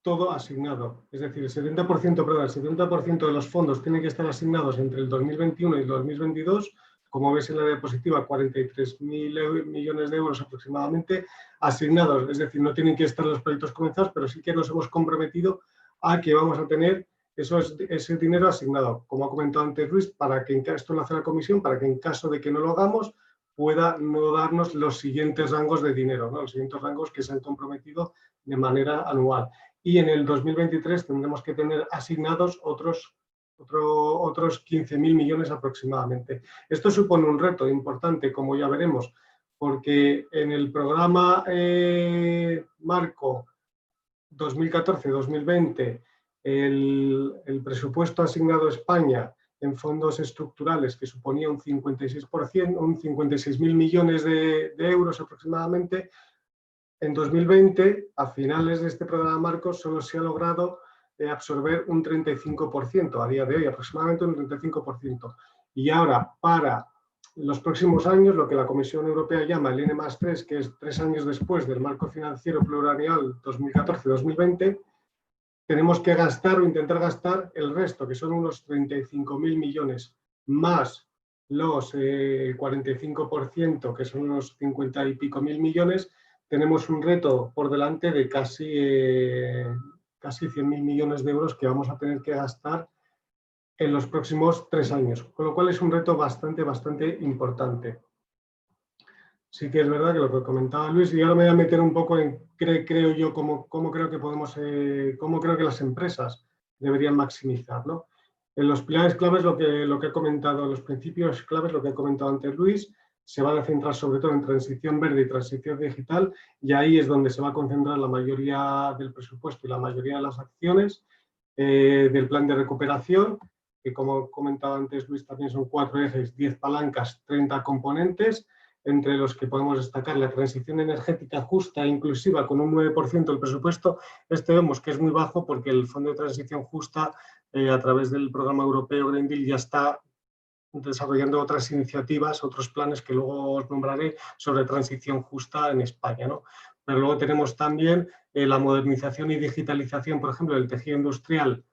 todo asignado. Es decir, el 70% de los fondos tienen que estar asignados entre el 2021 y el 2022. Como ves en la diapositiva, 43.000 millones de euros aproximadamente asignados. Es decir, no tienen que estar los proyectos comenzados, pero sí que nos hemos comprometido a que vamos a tener ese dinero asignado. Como ha comentado antes Luis, para que esto lo hace la Comisión, para que en caso de que no lo hagamos, pueda no darnos los siguientes rangos de dinero, ¿no? Los siguientes rangos que se han comprometido de manera anual. Y en el 2023 tendremos que tener asignados otros 15.000 millones aproximadamente. Esto supone un reto importante, como ya veremos, porque en el programa marco 2014-2020, el presupuesto asignado a España en fondos estructurales, que suponía un 56%, 56.000 millones de euros aproximadamente, en 2020, a finales de este programa marco, solo se ha logrado absorber un 35%, a día de hoy aproximadamente un 35%. Y ahora, para los próximos años, lo que la Comisión Europea llama el N+3, que es 3 años después del marco financiero plurianual 2014-2020, tenemos que gastar o intentar gastar el resto, que son unos 35.000 millones, más los 45%, que son unos 50 y pico mil millones. Tenemos un reto por delante de casi 100.000 millones de euros que vamos a tener que gastar en los próximos 3 años, con lo cual es un reto bastante importante. Sí que es verdad que lo que comentaba Luis, y ahora me voy a meter un poco en, creo yo, cómo creo que las empresas deberían maximizar, ¿no? En los pilares claves, lo que he comentado, los principios claves, lo que ha comentado antes Luis, se van a centrar sobre todo en transición verde y transición digital, y ahí es donde se va a concentrar la mayoría del presupuesto y la mayoría de las acciones del plan de recuperación, que como comentaba antes Luis, también son 4 ejes, 10 palancas, 30 componentes, entre los que podemos destacar la transición energética justa e inclusiva con un 9% del presupuesto. Vemos que es muy bajo porque el Fondo de Transición Justa, a través del programa europeo Green Deal, ya está desarrollando otras iniciativas, otros planes que luego os nombraré sobre transición justa en España, ¿no? Pero luego tenemos también la modernización y digitalización, por ejemplo, del tejido industrial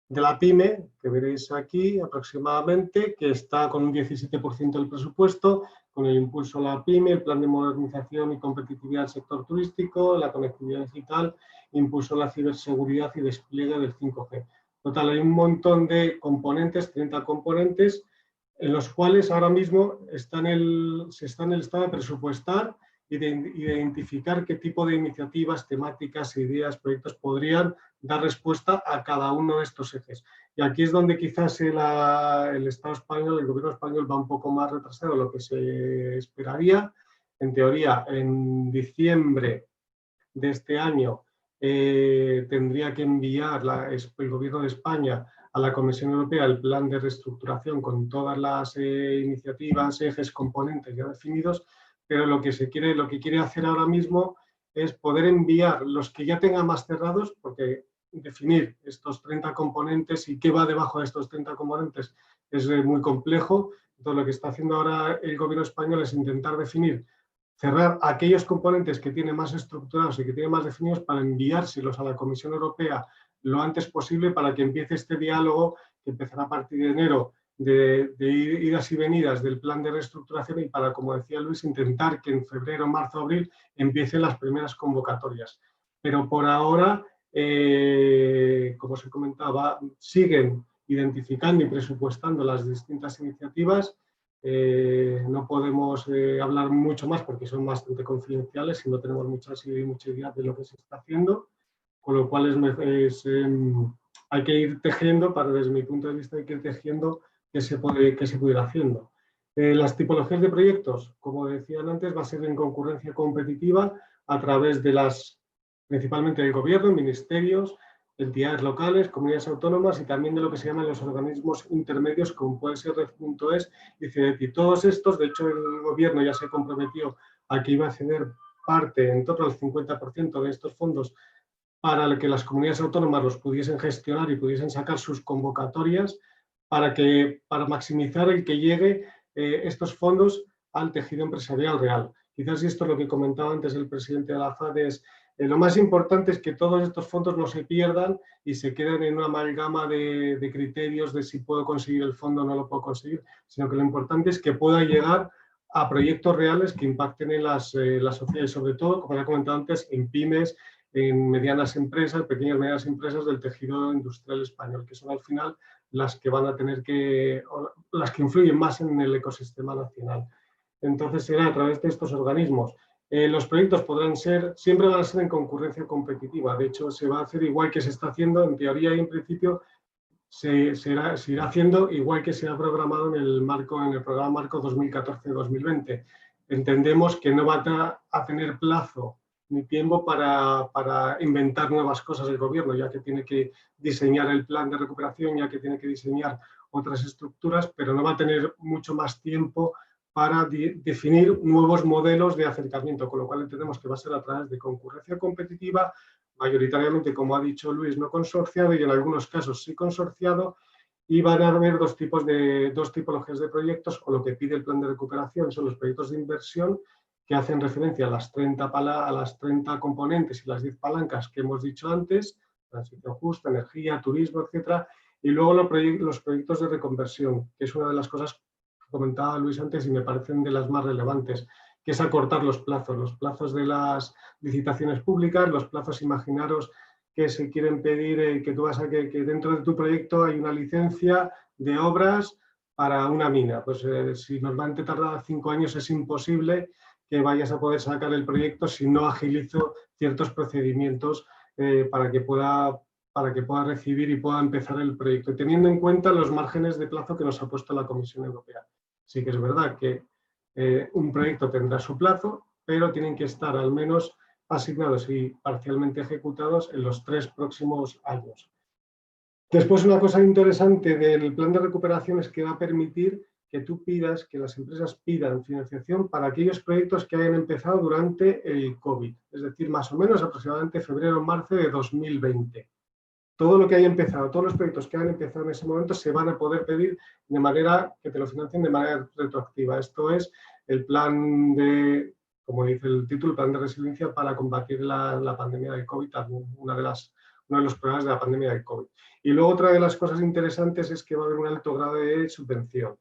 de la PYME, que veréis aquí aproximadamente, que está con un 17% del presupuesto, con el impulso a la PYME, el plan de modernización y competitividad del sector turístico, la conectividad digital, impulso a la ciberseguridad y despliegue del 5G. Total, hay un montón de componentes, 30 componentes, en los cuales ahora mismo se está en el estado de presupuestar y de identificar qué tipo de iniciativas, temáticas, ideas, proyectos podrían dar respuesta a cada uno de estos ejes. Y aquí es donde quizás el Estado español, el gobierno español va un poco más retrasado de lo que se esperaría. En teoría, en diciembre de este año tendría que enviar el gobierno de España a la Comisión Europea el plan de reestructuración con todas las iniciativas, ejes, componentes ya definidos, pero lo que quiere hacer ahora mismo es poder enviar los que ya tengan más cerrados, porque definir estos 30 componentes y qué va debajo de estos 30 componentes es muy complejo. Entonces, lo que está haciendo ahora el gobierno español es intentar cerrar aquellos componentes que tienen más estructurados y que tienen más definidos para enviárselos a la Comisión Europea lo antes posible para que empiece este diálogo que empezará a partir de enero de idas y venidas del plan de reestructuración y para, como decía Luis, intentar que en febrero, marzo, abril empiecen las primeras convocatorias. Pero por ahora, como se comentaba, siguen identificando y presupuestando las distintas iniciativas. No podemos hablar mucho más porque son bastante confidenciales y no tenemos mucha idea de lo que se está haciendo, con lo cual hay que ir tejiendo, desde mi punto de vista, hay que ir tejiendo qué se puede ir haciendo. Las tipologías de proyectos, como decían antes, va a ser en concurrencia competitiva a través de principalmente del gobierno, ministerios, entidades locales, comunidades autónomas y también de lo que se llaman los organismos intermedios, como puede ser Red.es y CEDETI. Todos estos, de hecho, el gobierno ya se comprometió a que iba a ceder parte, en torno al 50% de estos fondos, para que las comunidades autónomas los pudiesen gestionar y pudiesen sacar sus convocatorias para maximizar el que llegue estos fondos al tejido empresarial real. Quizás esto es lo que comentaba antes el presidente de la FAD, lo más importante es que todos estos fondos no se pierdan y se queden en una amalgama de criterios de si puedo conseguir el fondo o no lo puedo conseguir, sino que lo importante es que pueda llegar a proyectos reales que impacten en las sociedades, sobre todo, como ya he comentado antes, en pymes, en medianas empresas, pequeñas y medianas empresas del tejido industrial español, que son al final las que van a las que influyen más en el ecosistema nacional. Entonces será a través de estos organismos. Los proyectos siempre van a ser en concurrencia competitiva. De hecho, se va a hacer igual que se está haciendo, en teoría y en principio, se irá haciendo igual que se ha programado en el programa Marco 2014-2020. Entendemos que no va a tener plazo ni tiempo para inventar nuevas cosas el gobierno, ya que tiene que diseñar el plan de recuperación, ya que tiene que diseñar otras estructuras, pero no va a tener mucho más tiempo para definir nuevos modelos de acercamiento, con lo cual entendemos que va a ser a través de concurrencia competitiva, mayoritariamente, como ha dicho Luis, no consorciado y en algunos casos sí consorciado, y van a haber dos tipologías de proyectos, o lo que pide el plan de recuperación son los proyectos de inversión que hacen referencia a las 30 componentes y las 10 palancas que hemos dicho antes, transición justa, energía, turismo, etcétera, y luego los proyectos de reconversión, que es una de las cosas que comentaba Luis antes y me parecen de las más relevantes, que es acortar los plazos de las licitaciones públicas, los plazos, imaginaros que se quieren pedir, que tú que dentro de tu proyecto hay una licencia de obras para una mina. Pues si normalmente tarda 5 años es imposible que vayas a poder sacar el proyecto si no agilizo ciertos procedimientos para que pueda recibir y pueda empezar el proyecto, y teniendo en cuenta los márgenes de plazo que nos ha puesto la Comisión Europea. Sí que es verdad que un proyecto tendrá su plazo, pero tienen que estar al menos asignados y parcialmente ejecutados en los 3 próximos años. Después, una cosa interesante del plan de recuperación es que va a permitir que tú pidas, que las empresas pidan financiación para aquellos proyectos que hayan empezado durante el COVID, es decir, más o menos aproximadamente febrero o marzo de 2020. Todo lo que haya empezado, todos los proyectos que hayan empezado en ese momento se van a poder pedir de manera que te lo financien de manera retroactiva. Esto es el plan de, como dice el título, el plan de resiliencia para combatir la pandemia del COVID, uno de los problemas de la pandemia del COVID. Y luego otra de las cosas interesantes es que va a haber un alto grado de subvención.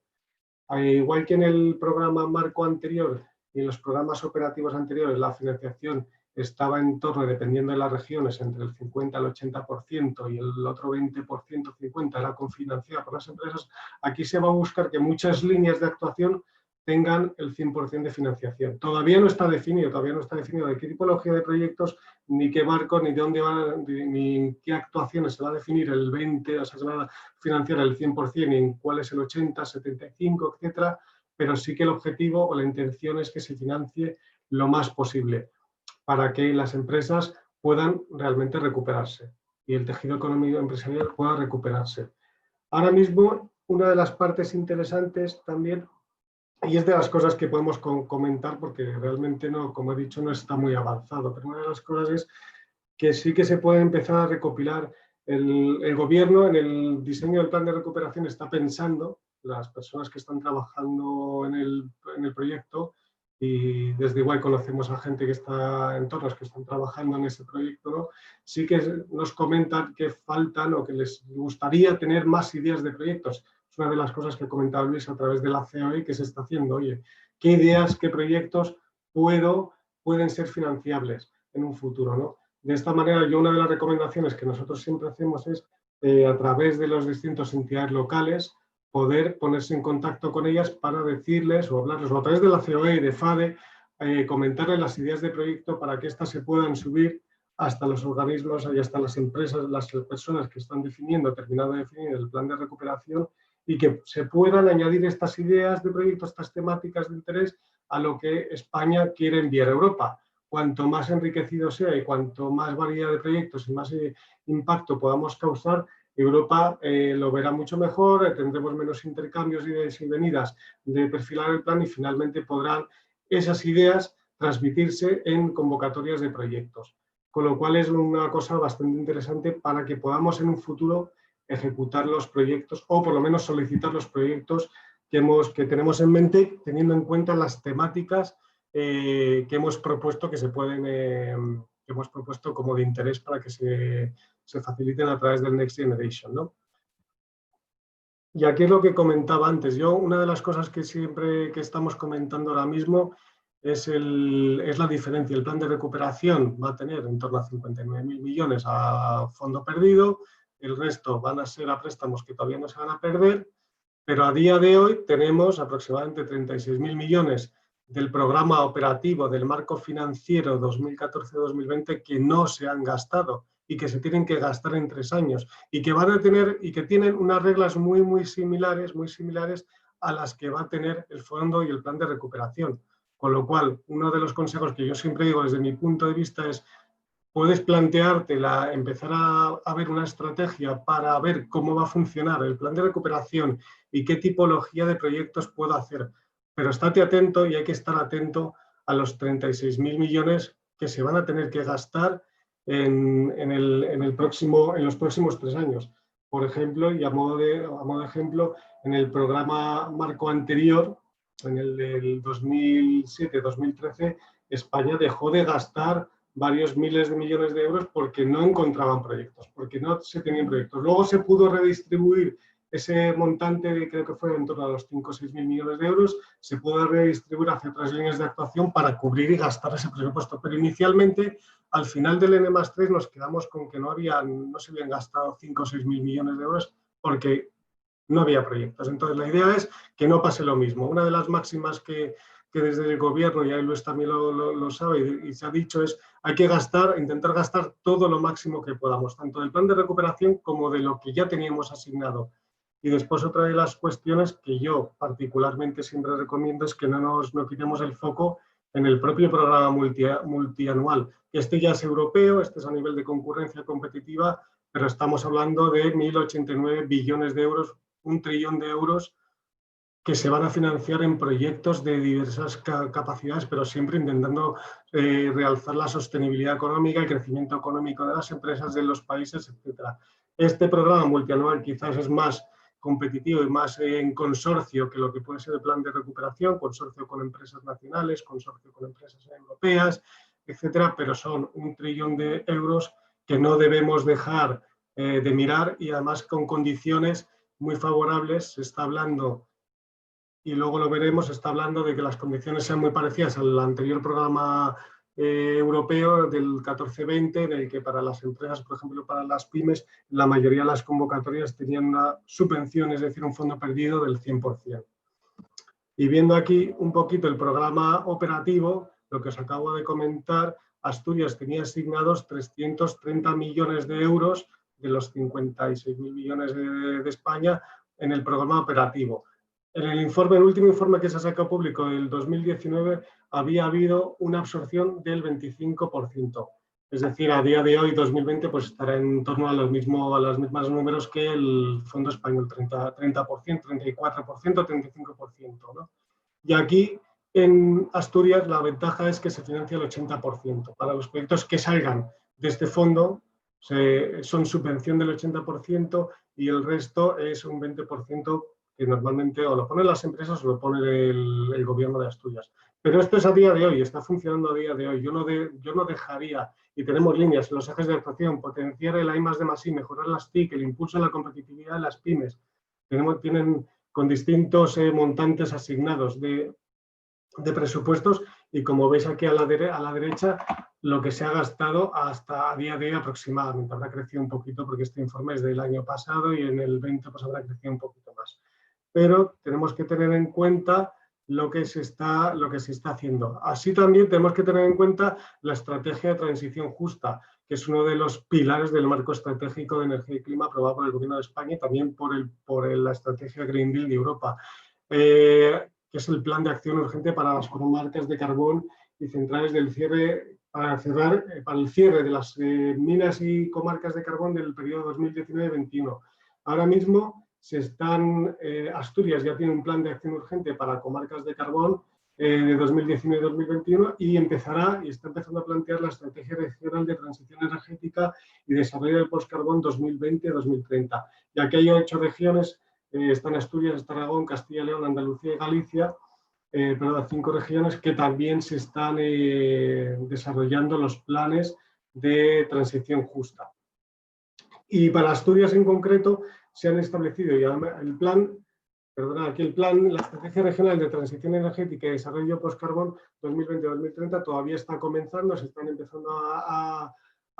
Igual que en el programa marco anterior y en los programas operativos anteriores, la financiación estaba en torno, dependiendo de las regiones, entre el 50 al 80% y el otro 20%, 50% era cofinanciada por las empresas. Aquí se va a buscar que muchas líneas de actuación tengan el 100% de financiación. Todavía no está definido de qué tipología de proyectos, ni qué barco, ni de dónde van, ni en qué actuaciones se va a definir el 20%, o sea, se va a financiar el 100%, ni en cuál es el 80%, 75%, etcétera, pero sí que el objetivo o la intención es que se financie lo más posible para que las empresas puedan realmente recuperarse y el tejido económico empresarial pueda recuperarse. Ahora mismo, una de las partes interesantes también, y es de las cosas que podemos comentar porque realmente, no, como he dicho, no está muy avanzado, pero una de las cosas es que sí que se puede empezar a recopilar. El gobierno en el diseño del plan de recuperación está pensando, las personas que están trabajando en el proyecto, y desde igual conocemos a gente que está en torno, que están trabajando en ese proyecto, ¿no? Sí que nos comentan que faltan o que les gustaría tener más ideas de proyectos. Es una de las cosas que comentaba Luis a través de la COE que se está haciendo. Oye, ¿qué ideas, qué proyectos pueden ser financiables en un futuro, ¿no? De esta manera, una de las recomendaciones que nosotros siempre hacemos es, a través de las distintas entidades locales, poder ponerse en contacto con ellas para decirles o hablarles, o a través de la COE y de FADE, comentarles las ideas de proyecto para que éstas se puedan subir hasta los organismos y hasta las empresas, las personas que están terminando de definir el plan de recuperación, y que se puedan añadir estas ideas de proyecto, estas temáticas de interés a lo que España quiere enviar a Europa. Cuanto más enriquecido sea y cuanto más variedad de proyectos y más impacto podamos causar, Europa lo verá mucho mejor, tendremos menos intercambios y venidas de perfilar el plan y finalmente podrán esas ideas transmitirse en convocatorias de proyectos. Con lo cual es una cosa bastante interesante para que podamos en un futuro ejecutar los proyectos o por lo menos solicitar los proyectos que tenemos en mente, teniendo en cuenta las temáticas que hemos propuesto que hemos propuesto como de interés para que se faciliten a través del Next Generation, ¿no? Y aquí es lo que comentaba antes. Una de las cosas que siempre que estamos comentando ahora mismo es la diferencia. El plan de recuperación va a tener en torno a 59.000 millones a fondo perdido, el resto van a ser a préstamos que todavía no se van a perder, pero a día de hoy tenemos aproximadamente 36.000 millones del programa operativo del marco financiero 2014-2020 que no se han gastado y que se tienen que gastar en 3 años y que van a tener y que tienen unas reglas muy similares a las que va a tener el fondo y el plan de recuperación. Con lo cual, uno de los consejos que yo siempre digo desde mi punto de vista es: puedes plantearte empezar a ver una estrategia para ver cómo va a funcionar el plan de recuperación y qué tipología de proyectos puedo hacer. Pero estate atento y hay que estar atento a los 36.000 millones que se van a tener que gastar en los próximos 3 años. Por ejemplo, y a modo de ejemplo, en el programa marco anterior, en el del 2007-2013, España dejó de gastar varios miles de millones de euros porque no encontraban proyectos, porque no se tenían proyectos. Luego se pudo redistribuir ese montante, creo que fue en torno a los 5 o 6.000 millones de euros, se pudo redistribuir hacia otras líneas de actuación para cubrir y gastar ese presupuesto. Pero inicialmente, al final del N+3, nos quedamos con que no se habían gastado 5 o 6.000 millones de euros porque no había proyectos. Entonces, la idea es que no pase lo mismo. Una de las máximas que desde el gobierno, y ahí Luis también lo sabe y se ha dicho, es: hay que intentar gastar todo lo máximo que podamos, tanto del plan de recuperación como de lo que ya teníamos asignado Y después otra de las cuestiones que yo particularmente siempre recomiendo es que no quitemos el foco en el propio programa multianual. Este ya es europeo, este es a nivel de concurrencia competitiva, pero estamos hablando de 1.089 billones de euros, 1 trillón de euros que se van a financiar en proyectos de diversas capacidades, pero siempre intentando realzar la sostenibilidad económica, el crecimiento económico de las empresas, de los países, etc. Este programa multianual quizás es más competitivo y más en consorcio que lo que puede ser el plan de recuperación, consorcio con empresas nacionales, consorcio con empresas europeas, etcétera, pero son 1 trillón de euros que no debemos dejar de mirar y además con condiciones muy favorables. Se está hablando, y luego lo veremos, está hablando de que las condiciones sean muy parecidas al anterior programa europeo del 14-20, en el que para las empresas, por ejemplo, para las pymes, la mayoría de las convocatorias tenían una subvención, es decir, un fondo perdido del 100%. Y viendo aquí un poquito el programa operativo, lo que os acabo de comentar, Asturias tenía asignados 330 millones de euros de los 56.000 millones de España en el programa operativo. En el último informe que se ha sacado público del 2019 había habido una absorción del 25%. Es decir, a día de hoy, 2020, pues estará en torno a los mismos números que el Fondo Español, 30%, 34%, 35%, ¿no? Y aquí en Asturias la ventaja es que se financia el 80%. Para los proyectos que salgan de este fondo son subvención del 80% y el resto es un 20% que normalmente o lo ponen las empresas o lo pone el gobierno de Asturias. Pero esto es a día de hoy, está funcionando a día de hoy. Yo no dejaría, y tenemos líneas en los ejes de actuación, potenciar el I+D+I, mejorar las TIC, el impulso a la competitividad de las pymes. Tienen con distintos montantes asignados de presupuestos y como veis aquí a la derecha, lo que se ha gastado hasta a día de hoy aproximadamente. Habrá crecido un poquito porque este informe es del año pasado y en el 20 pues habrá crecido un poquito más. Pero tenemos que tener en cuenta lo que se está haciendo. Así también tenemos que tener en cuenta la estrategia de transición justa, que es uno de los pilares del marco estratégico de energía y clima aprobado por el Gobierno de España y también por la estrategia Green Deal de Europa, que es el plan de acción urgente para las comarcas de carbón y centrales del cierre, para el cierre de las minas y comarcas de carbón del periodo 2019-21. Ahora mismo Asturias ya tiene un plan de acción urgente para comarcas de carbón de 2019-2021 y está empezando a plantear la estrategia regional de transición energética y desarrollo del postcarbón 2020-2030. Y aquí hay 8 regiones, están Asturias, está Aragón, Castilla y León, Andalucía y Galicia, 5 regiones que también se están desarrollando los planes de transición justa. Y para Asturias en concreto se han establecido ya la estrategia regional de transición energética y desarrollo postcarbón 2020-2030 todavía está comenzando, se están empezando a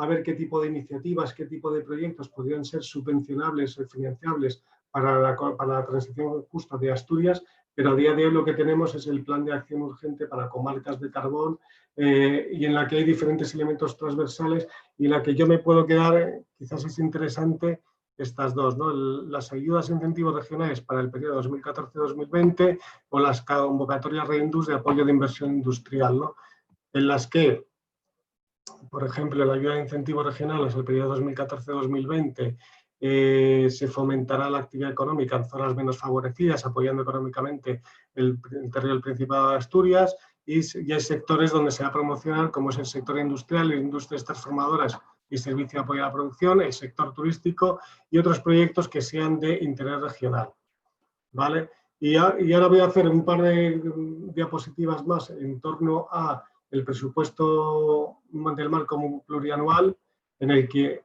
ver qué tipo de iniciativas, qué tipo de proyectos podrían ser subvencionables o financiables para la transición justa de Asturias, pero a día de hoy lo que tenemos es el plan de acción urgente para comarcas de carbón y en la que hay diferentes elementos transversales y en la que yo me puedo quedar, quizás es interesante, estas dos, ¿no? Las ayudas e incentivos regionales para el periodo 2014-2020 o las convocatorias REINDUS de apoyo de inversión industrial, ¿no? En las que, por ejemplo, la ayuda de incentivos regionales el periodo 2014-2020 se fomentará la actividad económica en zonas menos favorecidas, apoyando económicamente el territorio del Principado de Asturias, y hay sectores donde se va a promocionar, como es el sector industrial, industrias transformadoras y servicio de apoyo a la producción, el sector turístico y otros proyectos que sean de interés regional, ¿vale? Y ahora voy a hacer un par de diapositivas más en torno a el presupuesto del marco plurianual, en el que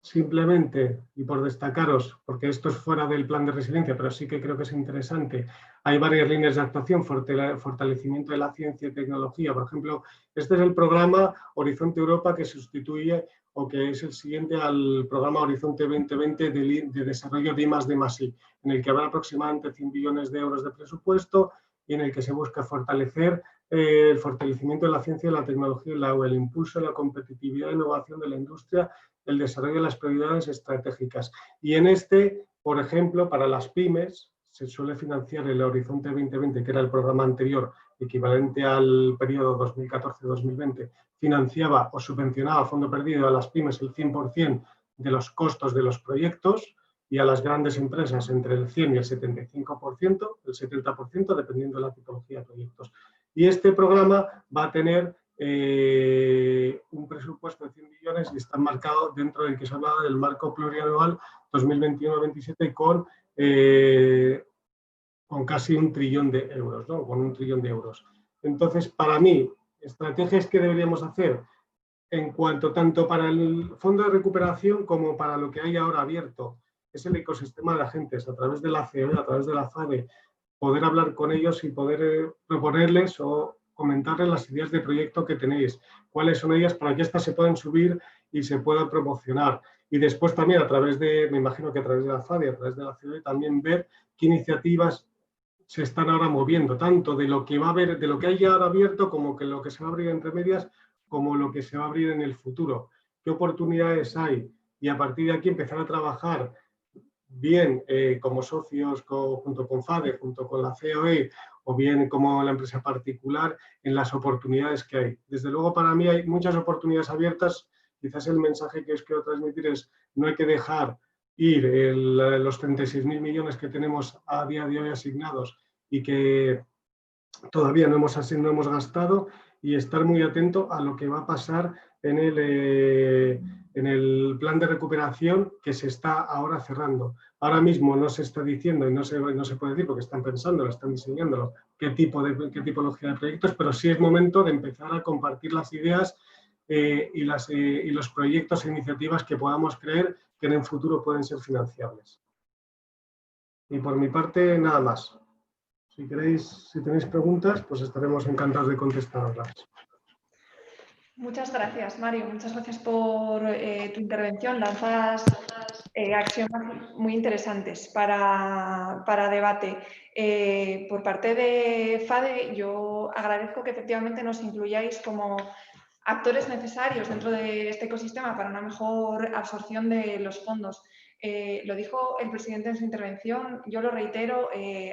simplemente, y por destacaros, porque esto es fuera del plan de resiliencia, pero sí que creo que es interesante, hay varias líneas de actuación, fortalecimiento de la ciencia y tecnología. Por ejemplo, este es el programa Horizonte Europa que sustituye o que es el siguiente al programa Horizonte 2020 de desarrollo de I+D+I, en el que habrá aproximadamente 100 billones de euros de presupuesto y en el que se busca fortalecer el fortalecimiento de la ciencia y la tecnología en la UE, el impulso de la competitividad e innovación de la industria, el desarrollo de las prioridades estratégicas. Y en este, por ejemplo, para las pymes, se suele financiar el Horizonte 2020, que era el programa anterior, equivalente al periodo 2014-2020, financiaba o subvencionaba a fondo perdido a las pymes el 100% de los costos de los proyectos y a las grandes empresas entre el 100 y el 75%, el 70%, dependiendo de la tipología de proyectos. Y este programa va a tener un presupuesto de 100 millones y está marcado dentro del que se hablaba del marco plurianual 2021-27 con casi 1 trillón de euros, ¿no? Con 1 trillón de euros. Entonces, para mí, estrategias que deberíamos hacer en cuanto tanto para el fondo de recuperación como para lo que hay ahora abierto, es el ecosistema de agentes, a través de la COE, a través de la FADE, poder hablar con ellos y poder proponerles o comentarles las ideas de proyecto que tenéis, cuáles son ellas para que éstas se puedan subir y se puedan promocionar. Y después también a través de, me imagino que a través de la FADE, a través de la COE, también ver qué iniciativas se están ahora moviendo, tanto de lo que va a haber, de lo que hay ahora abierto, como que lo que se va a abrir entre medias, como lo que se va a abrir en el futuro. ¿Qué oportunidades hay? Y a partir de aquí empezar a trabajar bien como socios junto con FADE, junto con la COE, o bien como la empresa particular, en las oportunidades que hay. Desde luego, para mí hay muchas oportunidades abiertas. Quizás el mensaje que os quiero transmitir es: no hay que dejar ir los 36.000 millones que tenemos a día de hoy asignados y que todavía no hemos gastado, y estar muy atento a lo que va a pasar en el plan de recuperación que se está ahora cerrando. Ahora mismo no se está diciendo y no se puede decir, porque están pensándolo, están diseñándolo, qué tipología de proyectos, pero sí es momento de empezar a compartir las ideas y los proyectos e iniciativas que podamos creer que en el futuro pueden ser financiables. Y por mi parte, nada más. Si tenéis preguntas, pues estaremos encantados de contestarlas. Muchas gracias, Mario. Muchas gracias por tu intervención. Lanzas axiomas muy interesantes para debate. Por parte de FADE, yo agradezco que efectivamente nos incluyáis como actores necesarios dentro de este ecosistema para una mejor absorción de los fondos. Lo dijo el presidente en su intervención, yo lo reitero,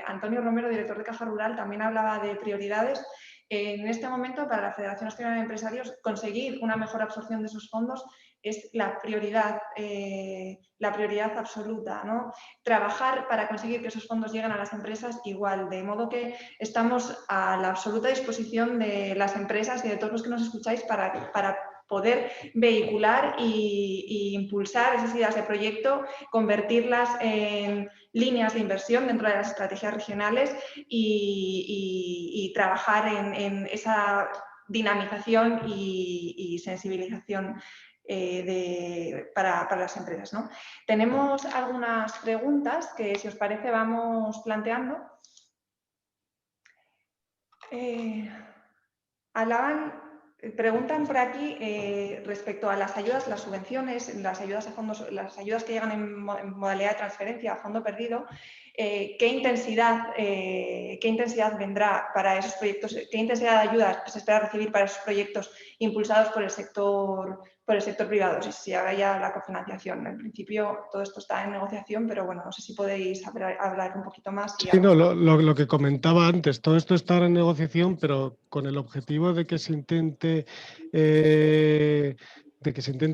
Antonio Romero, director de Caja Rural, también hablaba de prioridades. En este momento, para la Federación Española de Empresarios, conseguir una mejor absorción de esos fondos es la prioridad absoluta, ¿no? Trabajar para conseguir que esos fondos lleguen a las empresas igual, de modo que estamos a la absoluta disposición de las empresas y de todos los que nos escucháis para poder vehicular e impulsar esas ideas de proyecto, convertirlas en líneas de inversión dentro de las estrategias regionales y trabajar en esa dinamización y sensibilización para las empresas, ¿no? Tenemos algunas preguntas que, si os parece, vamos planteando. Preguntan por aquí respecto a las ayudas, las subvenciones, las ayudas a fondos, las ayudas que llegan en modalidad de transferencia a fondo perdido, ¿qué intensidad vendrá para esos proyectos? ¿Qué intensidad de ayudas se espera recibir para esos proyectos impulsados por el sector privado? Si se haga ya la cofinanciación. En principio todo esto está en negociación, pero bueno, no sé si podéis hablar un poquito más. Sí, no, lo que comentaba antes, todo esto está en negociación, pero con el objetivo de que se intente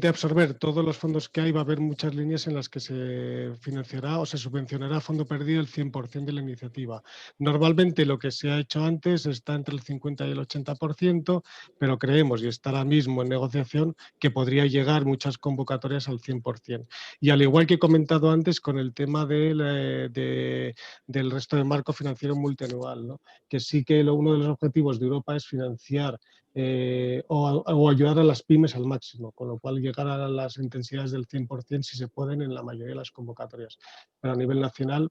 absorber todos los fondos que hay. Va a haber muchas líneas en las que se financiará o se subvencionará a fondo perdido el 100% de la iniciativa. Normalmente lo que se ha hecho antes está entre el 50 y el 80%, pero creemos, y está ahora mismo en negociación, que podría llegar muchas convocatorias al 100%. Y al igual que he comentado antes con el tema del resto del marco financiero multianual, ¿no? Que sí que uno de los objetivos de Europa es financiar o ayudar a las pymes al máximo, con lo cual llegar a las intensidades del 100% si se pueden en la mayoría de las convocatorias. Pero a nivel nacional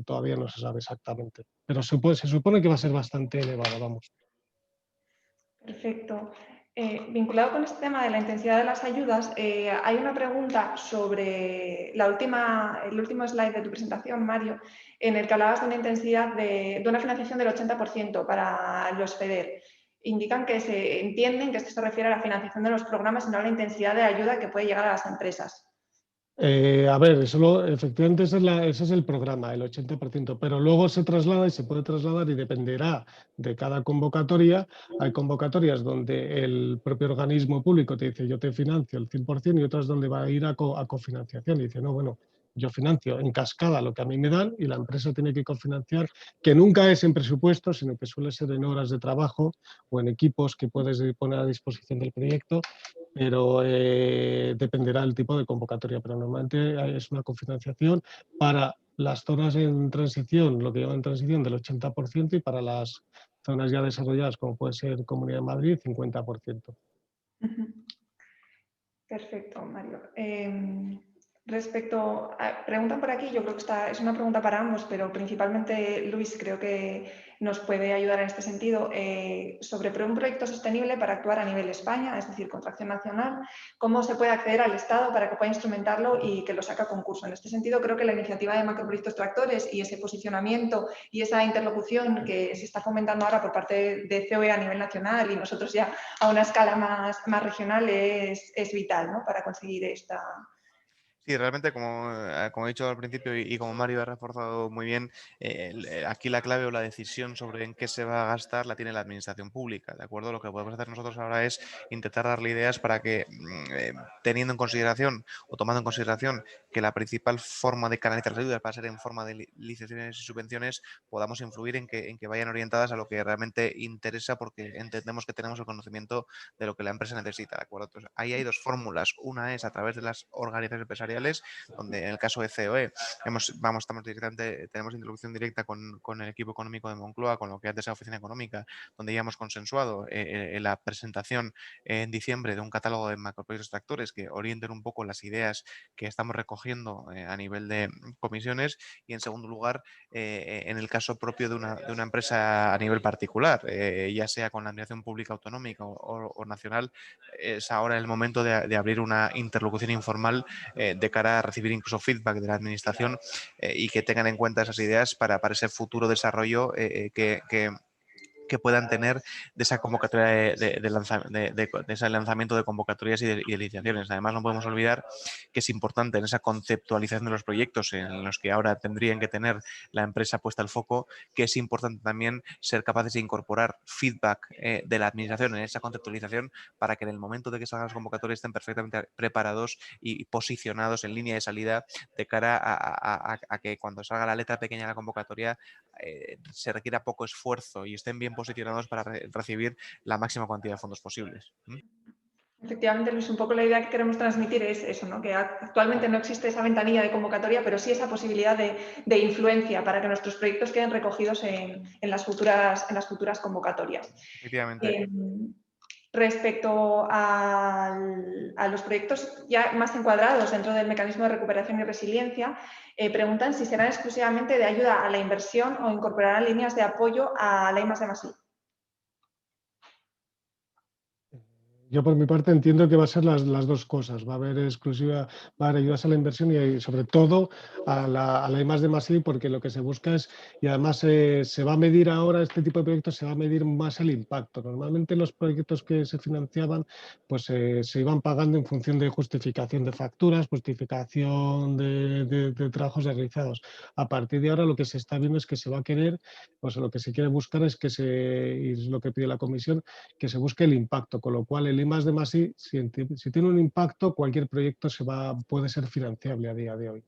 todavía no se sabe exactamente. Pero se supone que va a ser bastante elevado, vamos. Perfecto. Vinculado con este tema de la intensidad de las ayudas, hay una pregunta sobre el último slide de tu presentación, Mario, en el que hablabas de una intensidad de una financiación del 80% para los FEDER. indican que se entienden que esto se refiere a la financiación de los programas y no a la intensidad de ayuda que puede llegar a las empresas. A ver, efectivamente ese es el programa, el 80%, pero luego se traslada y se puede trasladar y dependerá de cada convocatoria. Hay convocatorias donde el propio organismo público te dice yo te financio el 100% y otras donde va a ir a cofinanciación y dice no, bueno, yo financio en cascada lo que a mí me dan y la empresa tiene que cofinanciar, que nunca es en presupuesto, sino que suele ser en horas de trabajo o en equipos que puedes poner a disposición del proyecto, pero dependerá del tipo de convocatoria, pero normalmente es una cofinanciación para las zonas en transición, lo que llaman transición del 80%, y para las zonas ya desarrolladas, como puede ser Comunidad de Madrid, 50%. Perfecto, Mario. Respecto a, preguntan por aquí, yo creo que es una pregunta para ambos, pero principalmente Luis creo que nos puede ayudar en este sentido, sobre un proyecto sostenible para actuar a nivel España, es decir, contracción nacional, cómo se puede acceder al Estado para que pueda instrumentarlo y que lo saque a concurso. En este sentido, creo que la iniciativa de macroproyectos tractores y ese posicionamiento y esa interlocución que se está fomentando ahora por parte de COE a nivel nacional y nosotros ya a una escala más regional es vital, ¿no?, para conseguir esta... Sí, realmente, como he dicho al principio y como Mario ha reforzado muy bien, aquí la clave o la decisión sobre en qué se va a gastar la tiene la administración pública, ¿de acuerdo? Lo que podemos hacer nosotros ahora es intentar darle ideas para que, teniendo en consideración o tomando en consideración que la principal forma de canalizar las ayudas va a ser en forma de licitaciones y subvenciones, podamos influir en que vayan orientadas a lo que realmente interesa, porque entendemos que tenemos el conocimiento de lo que la empresa necesita, ¿de acuerdo? Entonces, ahí hay dos fórmulas. Una es a través de las organizaciones empresariales, donde en el caso de COE tenemos interlocución directa con el equipo económico de Moncloa, con lo que antes era Oficina Económica, donde ya hemos consensuado la presentación en diciembre de un catálogo de macroproyectos tractores que orienten un poco las ideas que estamos recogiendo a nivel de comisiones, y en segundo lugar, en el caso propio de una empresa a nivel particular, ya sea con la administración pública autonómica o nacional, es ahora el momento de abrir una interlocución informal de cara a recibir incluso feedback de la administración y que tengan en cuenta esas ideas para ese futuro desarrollo que puedan tener de esa convocatoria de ese lanzamiento de convocatorias y de licitaciones. Además, no podemos olvidar que es importante en esa conceptualización de los proyectos en los que ahora tendrían que tener la empresa puesta el foco, que es importante también ser capaces de incorporar feedback de la administración en esa conceptualización, para que en el momento de que salgan las convocatorias estén perfectamente preparados y posicionados en línea de salida de cara a que cuando salga la letra pequeña de la convocatoria se requiera poco esfuerzo y estén bien posicionados para recibir la máxima cantidad de fondos posibles. Efectivamente, Luis, un poco la idea que queremos transmitir es eso, ¿no?, que actualmente no existe esa ventanilla de convocatoria, pero sí esa posibilidad de influencia para que nuestros proyectos queden recogidos en las futuras convocatorias. Efectivamente. Respecto a los proyectos ya más encuadrados dentro del mecanismo de recuperación y resiliencia, preguntan si serán exclusivamente de ayuda a la inversión o incorporarán líneas de apoyo a la I+D+I. Yo por mi parte entiendo que va a ser las dos cosas. Va a haber ayudas a la inversión y sobre todo a la I+D+I, porque lo que se busca es, y además se va a medir ahora, este tipo de proyectos se va a medir más el impacto. Normalmente los proyectos que se financiaban pues se iban pagando en función de justificación de facturas, justificación de trabajos realizados. A partir de ahora lo que se está viendo es que se va a querer, pues lo que se quiere buscar es y es lo que pide la Comisión, que se busque el impacto, con lo cual el I+D+I, si tiene un impacto, cualquier proyecto puede ser financiable a día de hoy.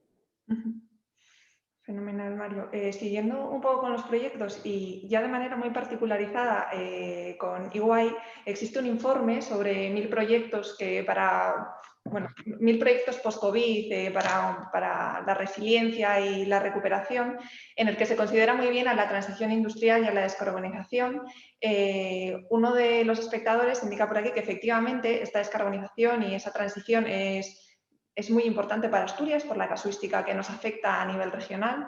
Fenomenal, Mario. Siguiendo un poco con los proyectos y ya de manera muy particularizada con EY, existe un informe sobre 1000 proyectos 1000 proyectos post-COVID para la resiliencia y la recuperación, en el que se considera muy bien a la transición industrial y a la descarbonización. Uno de los espectadores indica por aquí que efectivamente esta descarbonización y esa transición es muy importante para Asturias por la casuística que nos afecta a nivel regional,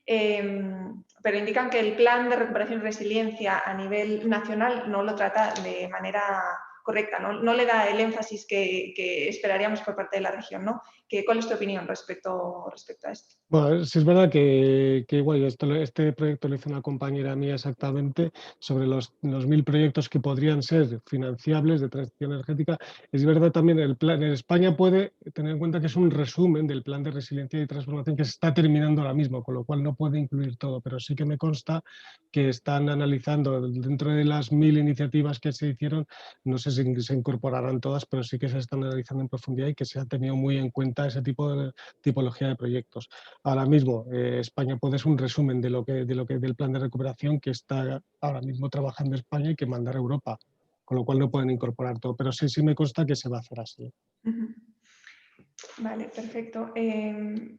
pero indican que el plan de recuperación y resiliencia a nivel nacional no lo trata de manera correcta, no le da el énfasis que esperaríamos por parte de la región, ¿no? ¿Cuál es tu opinión respecto a esto? Bueno, sí es verdad que igual este proyecto lo hizo una compañera mía exactamente sobre los 1.000 proyectos que podrían ser financiables de transición energética. Es verdad también, el plan en España puede tener en cuenta que es un resumen del plan de resiliencia y transformación que se está terminando ahora mismo, con lo cual no puede incluir todo, pero sí que me consta que están analizando dentro de las 1.000 iniciativas que se hicieron, no sé si se incorporarán todas, pero sí que se están analizando en profundidad y que se ha tenido muy en cuenta ese tipo de tipología de proyectos. Ahora mismo, España puede ser un resumen del plan de recuperación que está ahora mismo trabajando España y que mandar a Europa, con lo cual no pueden incorporar todo, pero sí me consta que se va a hacer así. Vale, perfecto.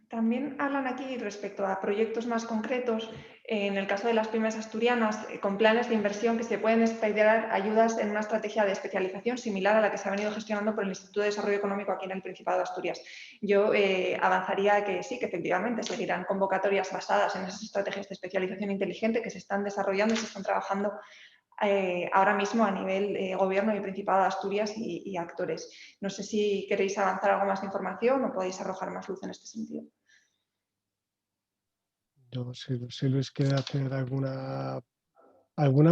También hablan aquí respecto a proyectos más concretos, en el caso de las pymes asturianas, con planes de inversión que se pueden esperar ayudas en una estrategia de especialización similar a la que se ha venido gestionando por el Instituto de Desarrollo Económico aquí en el Principado de Asturias. Yo avanzaría que sí, que efectivamente seguirán convocatorias basadas en esas estrategias de especialización inteligente que se están desarrollando y se están trabajando ahora mismo a nivel gobierno y Principado de Asturias y actores. No sé si queréis avanzar algo más de información o podéis arrojar más luz en este sentido. Yo, si Luis quiere hacer alguna,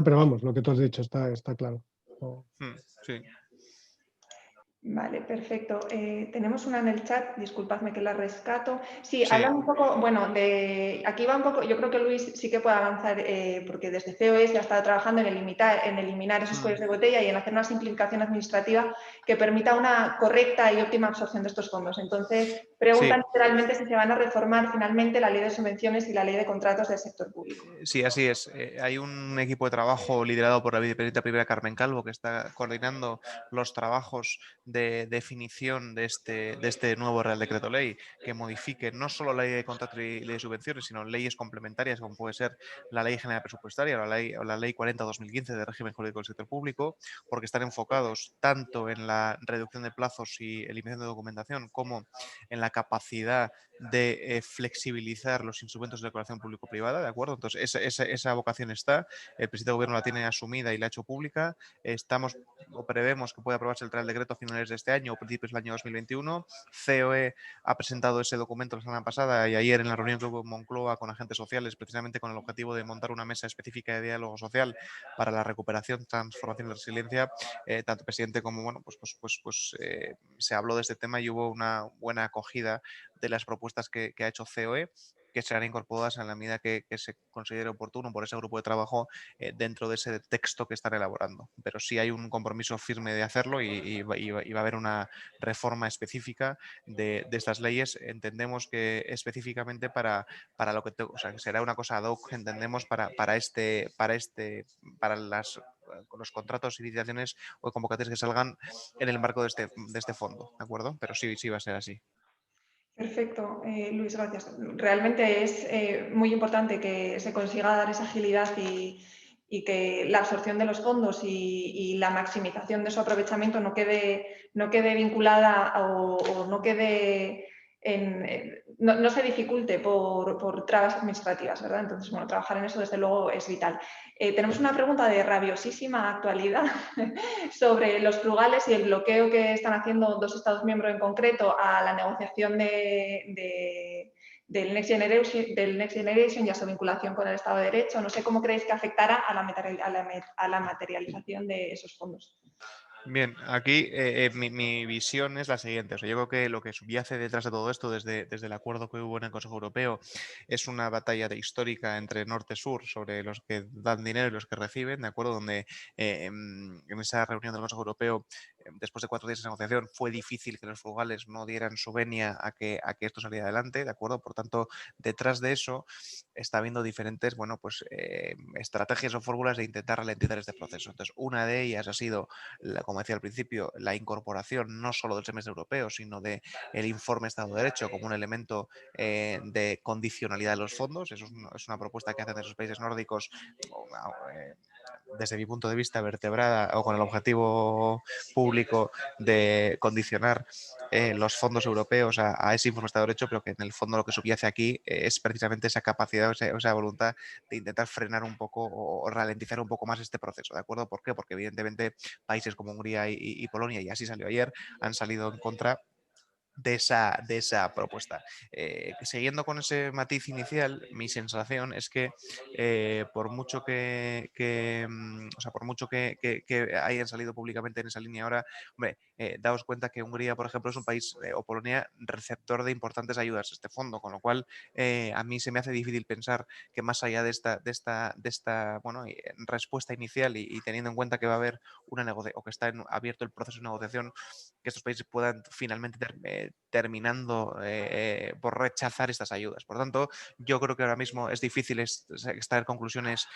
pero vamos, lo que tú has dicho está claro. Sí. Vale, perfecto. Tenemos una en el chat, disculpadme que la rescato. Sí, Sí. hablan un poco, bueno, aquí va un poco, yo creo que Luis sí que puede avanzar, porque desde COE ya está trabajando en eliminar esos cuellos de botella y en hacer una simplificación administrativa que permita una correcta y óptima absorción de estos fondos. Entonces, preguntan literalmente si se van a reformar finalmente la ley de subvenciones y la ley de contratos del sector público. Sí, así es. Hay un equipo de trabajo liderado por la vicepresidenta primera Carmen Calvo que está coordinando los trabajos de definición de este nuevo Real Decreto Ley que modifique no solo la ley de contratos y ley de subvenciones, sino leyes complementarias como puede ser la Ley General Presupuestaria o la Ley 40-2015 de régimen jurídico del sector público, porque están enfocados tanto en la reducción de plazos y eliminación de documentación como en la capacidad de flexibilizar los instrumentos de declaración público-privada, ¿de acuerdo? Entonces, esa vocación está, el presidente del gobierno la tiene asumida y la ha hecho pública, estamos o prevemos que pueda aprobarse el Real Decreto a finales de este año o principios del año 2021, COE ha presentado ese documento la semana pasada y ayer en la reunión que hubo en Moncloa con agentes sociales, precisamente con el objetivo de montar una mesa específica de diálogo social para la recuperación, transformación y resiliencia, tanto presidente como, bueno, se habló de este tema y hubo una buena acogida de las propuestas que ha hecho COE, que serán incorporadas en la medida que se considere oportuno por ese grupo de trabajo dentro de ese texto que están elaborando. Pero sí hay un compromiso firme de hacerlo y va a haber una reforma específica de estas leyes. Entendemos que específicamente para lo que, o sea, que será una cosa ad hoc, entendemos, para los contratos y licitaciones o convocatorias que salgan en el marco de este fondo, ¿de acuerdo? Pero sí va a ser así. Perfecto, Luis, gracias. Realmente es muy importante que se consiga dar esa agilidad y que la absorción de los fondos y la maximización de su aprovechamiento no quede vinculada o no quede no se dificulte por trabas administrativas, ¿verdad? Entonces, bueno, trabajar en eso desde luego es vital. Tenemos una pregunta de rabiosísima actualidad sobre los frugales y el bloqueo que están haciendo dos Estados miembros en concreto a la negociación del Next Generation y a su vinculación con el Estado de Derecho. No sé cómo creéis que afectará a la materialización de esos fondos. Bien, aquí mi visión es la siguiente. O sea, yo creo que lo que subyace detrás de todo esto, desde el acuerdo que hubo en el Consejo Europeo, es una batalla histórica entre norte-sur sobre los que dan dinero y los que reciben, ¿de acuerdo? Donde en esa reunión del Consejo Europeo, después de 4 días de negociación, fue difícil que los frugales no dieran su venia a que esto saliera adelante, ¿de acuerdo? Por tanto, detrás de eso está habiendo diferentes, bueno, pues estrategias o fórmulas de intentar ralentizar este proceso. Entonces, una de ellas ha sido, como decía al principio, la incorporación no solo del semestre europeo, sino del informe Estado de Derecho como un elemento de condicionalidad de los fondos. Eso es una propuesta que hacen esos países nórdicos, desde mi punto de vista, vertebrada o con el objetivo público de condicionar los fondos europeos a ese informe Estado de Derecho, pero que en el fondo lo que subyace aquí es precisamente esa capacidad o esa voluntad de intentar frenar un poco o ralentizar un poco más este proceso, ¿de acuerdo? ¿Por qué? Porque evidentemente países como Hungría y Polonia, y así salió ayer, han salido en contra de esa propuesta. Siguiendo con ese matiz inicial, mi sensación es que por mucho que hayan salido públicamente en esa línea ahora, hombre, daos cuenta que Hungría, por ejemplo, es un país, o Polonia, receptor de importantes ayudas a este fondo, con lo cual a mí se me hace difícil pensar que más allá de esta bueno, respuesta inicial y teniendo en cuenta que va a haber una negociación, o que está abierto el proceso de negociación, que estos países puedan finalmente terminando por rechazar estas ayudas. Por tanto, yo creo que ahora mismo es difícil extraer conclusiones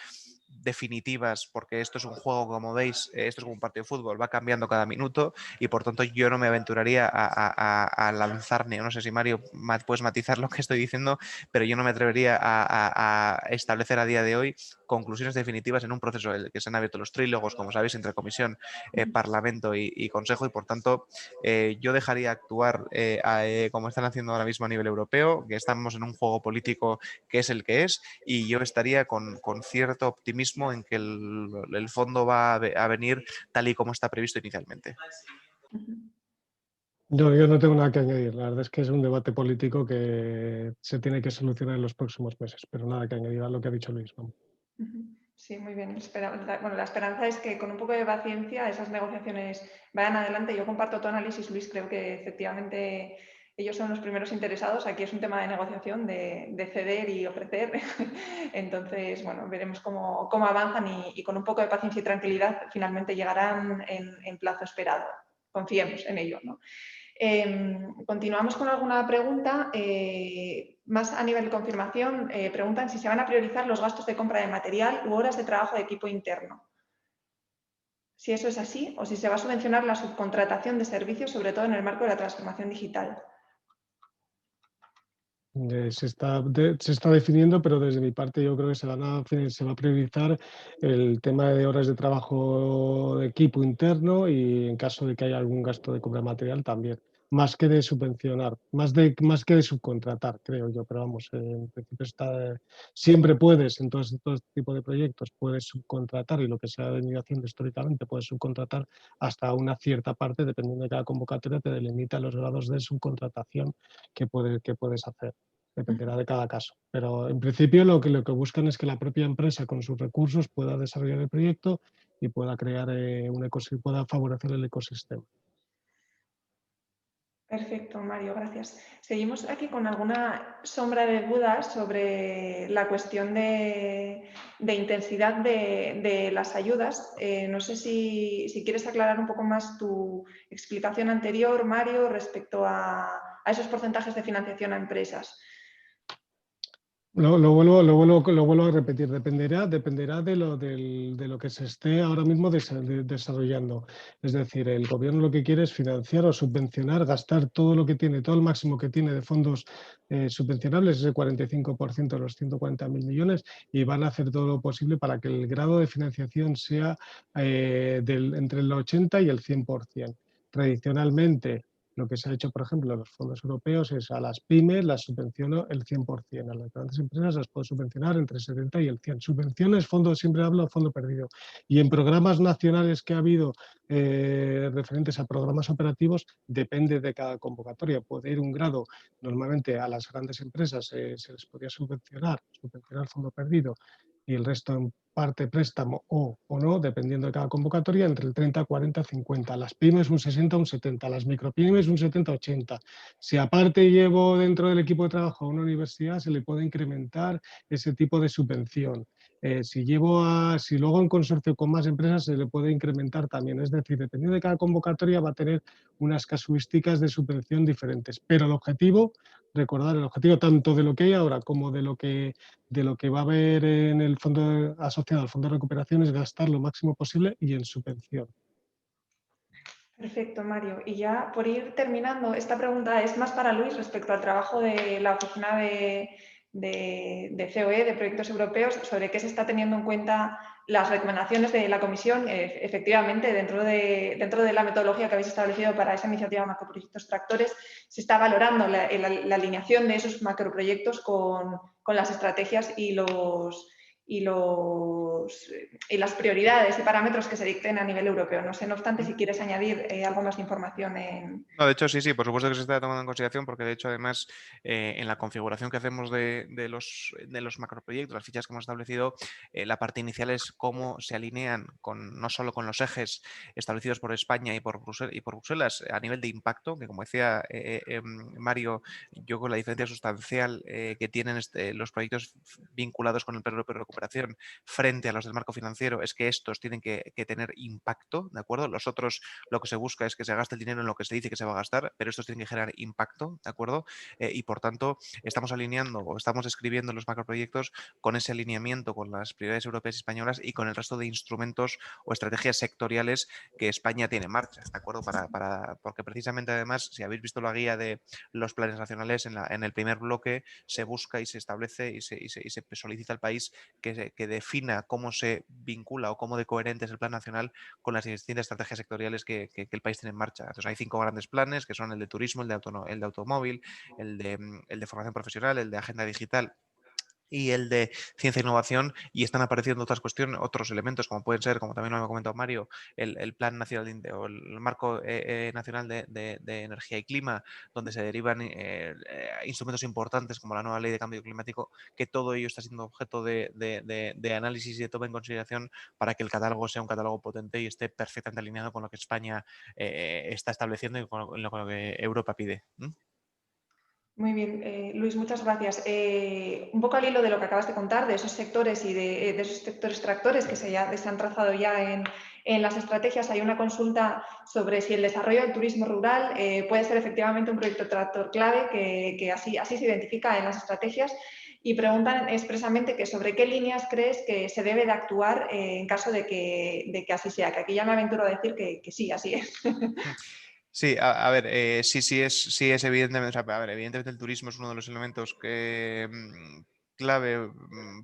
definitivas, porque esto es un juego, como veis, esto es como un partido de fútbol, va cambiando cada minuto y por tanto yo no me aventuraría a lanzar, no sé si Mario puedes matizar lo que estoy diciendo, pero yo no me atrevería a establecer a día de hoy conclusiones definitivas en un proceso en el que se han abierto los trílogos, como sabéis, entre Comisión, Parlamento y Consejo, y por tanto yo dejaría actuar como están haciendo ahora mismo a nivel europeo, que estamos en un juego político que es el que es, y yo estaría con cierto optimismo en que el fondo va a venir tal y como está previsto inicialmente. Yo no tengo nada que añadir. La verdad es que es un debate político que se tiene que solucionar en los próximos meses, pero nada que añadir a lo que ha dicho Luis. Vamos. Sí, muy bien. Bueno, la esperanza es que con un poco de paciencia esas negociaciones vayan adelante. Yo comparto tu análisis, Luis. Creo que efectivamente ellos son los primeros interesados. Aquí es un tema de negociación, de ceder y ofrecer. Entonces, bueno, veremos cómo avanzan y con un poco de paciencia y tranquilidad finalmente llegarán en plazo esperado. Confiemos en ello, ¿no? Continuamos con alguna pregunta. Más a nivel de confirmación, preguntan si se van a priorizar los gastos de compra de material u horas de trabajo de equipo interno. Si eso es así, o si se va a subvencionar la subcontratación de servicios, sobre todo en el marco de la transformación digital. Se está definiendo, pero desde mi parte yo creo que se va a priorizar el tema de horas de trabajo de equipo interno y en caso de que haya algún gasto de compra de material también, más que de subvencionar, más que de subcontratar, creo yo, pero vamos, en principio siempre puedes, en todo este tipo de proyectos, puedes subcontratar y lo que se ha venido haciendo históricamente, puedes subcontratar hasta una cierta parte, dependiendo de cada convocatoria, te delimita los grados de subcontratación que puedes hacer. Dependerá de cada caso. Pero en principio lo que buscan es que la propia empresa con sus recursos pueda desarrollar el proyecto y pueda crear pueda favorecer el ecosistema. Perfecto, Mario, gracias. Seguimos aquí con alguna sombra de dudas sobre la cuestión de intensidad de las ayudas. No sé si quieres aclarar un poco más tu explicación anterior, Mario, respecto a esos porcentajes de financiación a empresas. Lo vuelvo a repetir, dependerá de lo que se esté ahora mismo desarrollando. Es decir, el gobierno lo que quiere es financiar o subvencionar, gastar todo lo que tiene, todo el máximo que tiene de fondos subvencionables, ese 45% de los 140.000 millones, y van a hacer todo lo posible para que el grado de financiación sea entre el 80 y el 100%. Tradicionalmente, lo que se ha hecho, por ejemplo, en los fondos europeos es a las pymes las subvenciono el 100%, a las grandes empresas las puedo subvencionar entre el 70 y el 100%. Subvenciones, siempre hablo de fondo perdido. Y en programas nacionales que ha habido referentes a programas operativos, depende de cada convocatoria. Puede ir un grado, normalmente a las grandes empresas se les podría subvencionar fondo perdido y el resto en parte préstamo o no, dependiendo de cada convocatoria, entre el 30, 40, 50. Las pymes un 60, un 70. Las micropymes un 70, 80. Si aparte llevo dentro del equipo de trabajo a una universidad, se le puede incrementar ese tipo de subvención. Si luego en consorcio con más empresas, se le puede incrementar también. Es decir, dependiendo de cada convocatoria, va a tener unas casuísticas de subvención diferentes. Pero el objetivo tanto de lo que hay ahora como de lo que va a haber en el fondo asociado al fondo de recuperación es gastar lo máximo posible y en subvención. Perfecto, Mario. Y ya por ir terminando, esta pregunta es más para Luis respecto al trabajo de la oficina de COE, de proyectos europeos, sobre qué se está teniendo en cuenta las recomendaciones de la Comisión. Efectivamente, dentro de la metodología que habéis establecido para esa iniciativa de macroproyectos tractores, se está valorando la alineación de esos macroproyectos con las estrategias y las prioridades y parámetros que se dicten a nivel europeo. No sé, no obstante, si quieres añadir algo más de información No, de hecho, sí, por supuesto que se está tomando en consideración porque, de hecho, además, en la configuración que hacemos de los macroproyectos, las fichas que hemos establecido, la parte inicial es cómo se alinean no solo con los ejes establecidos por España y por Bruselas a nivel de impacto, que como decía Mario, yo con la diferencia sustancial que tienen los proyectos vinculados con el Plan Europeo de Recuperación frente a los del marco financiero es que estos tienen que tener impacto, ¿de acuerdo? Los otros, lo que se busca es que se gaste el dinero en lo que se dice que se va a gastar, pero estos tienen que generar impacto, ¿de acuerdo? Y por tanto, estamos alineando o estamos escribiendo los macroproyectos con ese alineamiento con las prioridades europeas y españolas y con el resto de instrumentos o estrategias sectoriales que España tiene en marcha, ¿de acuerdo? Porque precisamente, además, si habéis visto la guía de los planes nacionales, en el primer bloque se busca y se establece y se solicita al país que defina cómo se vincula o cómo de coherente es el plan nacional con las distintas estrategias sectoriales que el país tiene en marcha. Entonces hay 5 grandes planes que son el de turismo, el de automóvil, el de formación profesional, el de agenda digital y el de ciencia e innovación, y están apareciendo otras cuestiones, otros elementos como pueden ser, como también lo ha comentado Mario, el Plan Nacional o el Marco Nacional de Energía y Clima, donde se derivan instrumentos importantes como la nueva Ley de Cambio Climático, que todo ello está siendo objeto de análisis y de toma en consideración para que el catálogo sea un catálogo potente y esté perfectamente alineado con lo que España está estableciendo y con lo que Europa pide. Muy bien, Luis, muchas gracias. Un poco al hilo de lo que acabas de contar, de esos sectores y de esos sectores tractores que se han trazado ya en las estrategias, hay una consulta sobre si el desarrollo del turismo rural puede ser efectivamente un proyecto tractor clave, que así se identifica en las estrategias, y preguntan expresamente que sobre qué líneas crees que se debe de actuar en caso de que así sea, que aquí ya me aventuro a decir que sí, así es. Sí, a ver, sí es evidentemente, o sea, a ver, evidentemente el turismo es uno de los elementos clave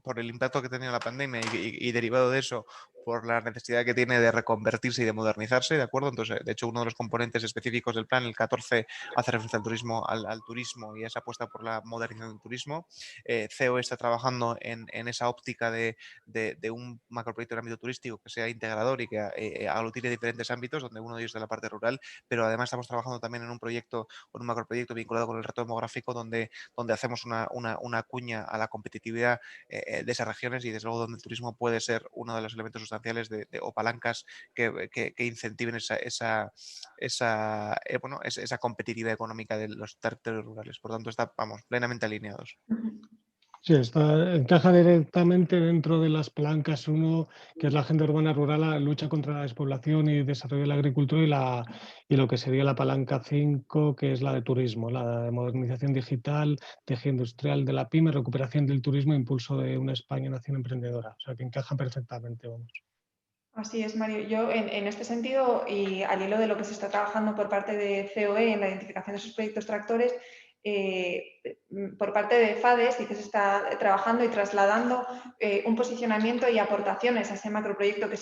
por el impacto que ha tenido la pandemia y derivado de eso por la necesidad que tiene de reconvertirse y de modernizarse, ¿de acuerdo? Entonces, de hecho, uno de los componentes específicos del plan, el 14, hace referencia al turismo, al turismo y esa apuesta por la modernización del turismo. COE está trabajando en esa óptica de un macroproyecto en el ámbito turístico que sea integrador y que aglutine diferentes ámbitos, donde uno de ellos es la parte rural, pero además estamos trabajando también en un proyecto, en un macroproyecto vinculado con el reto demográfico, donde hacemos una cuña a la competitividad de esas regiones y desde luego donde el turismo puede ser uno de los elementos sustanciales o palancas que incentiven esa competitividad económica de los territorios rurales. Por tanto, estamos plenamente alineados. Sí, encaja directamente dentro de las palancas 1, que es la agenda urbana rural, la lucha contra la despoblación y desarrollo de la agricultura, y lo que sería la palanca 5, que es la de turismo, la de modernización digital, tejido industrial de la pyme, recuperación del turismo, impulso de una España nación emprendedora. O sea, que encaja perfectamente, vamos. Así es, Mario. Yo, en este sentido, y al hilo de lo que se está trabajando por parte de COE en la identificación de sus proyectos tractores, por parte de FADES sí que se está trabajando y trasladando un posicionamiento y aportaciones a ese macroproyecto que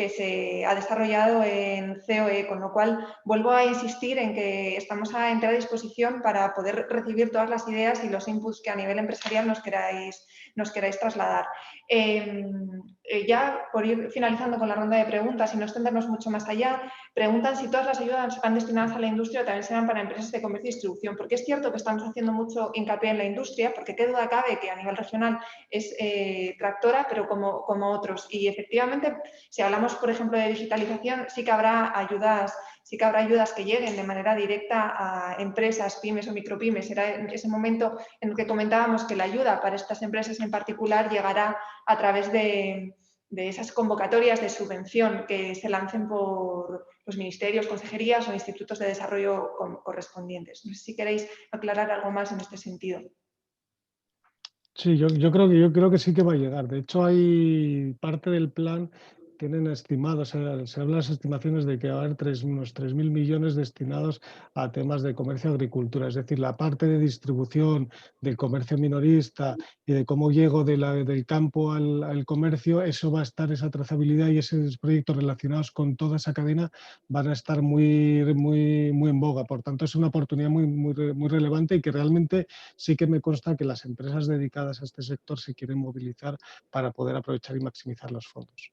se ha desarrollado en COE, con lo cual vuelvo a insistir en que estamos a entera disposición para poder recibir todas las ideas y los inputs que a nivel empresarial nos queráis trasladar. Ya por ir finalizando con la ronda de preguntas y no extendernos mucho más allá, preguntan si todas las ayudas van destinadas a la industria o también serán para empresas de comercio y distribución, porque es cierto que estamos haciendo mucho hincapié en la industria, porque qué duda cabe que a nivel regional es tractora, pero como otros. Y efectivamente, si hablamos, por ejemplo, de digitalización, sí que habrá ayudas que lleguen de manera directa a empresas, pymes o micropymes. Será en ese momento en el que comentábamos que la ayuda para estas empresas en particular llegará a través de esas convocatorias de subvención que se lancen por los ministerios, consejerías o institutos de desarrollo correspondientes. No sé si queréis aclarar algo más en este sentido. Sí, yo creo que sí que va a llegar. De hecho, hay parte del plan tienen estimados, se habla de las estimaciones de que va a haber unos 3.000 millones destinados a temas de comercio y agricultura. Es decir, la parte de distribución, del comercio minorista y de cómo llego del campo al comercio, eso va a estar, esa trazabilidad y esos proyectos relacionados con toda esa cadena van a estar muy en boga. Por tanto, es una oportunidad muy relevante y que realmente sí que me consta que las empresas dedicadas a este sector se quieren movilizar para poder aprovechar y maximizar los fondos.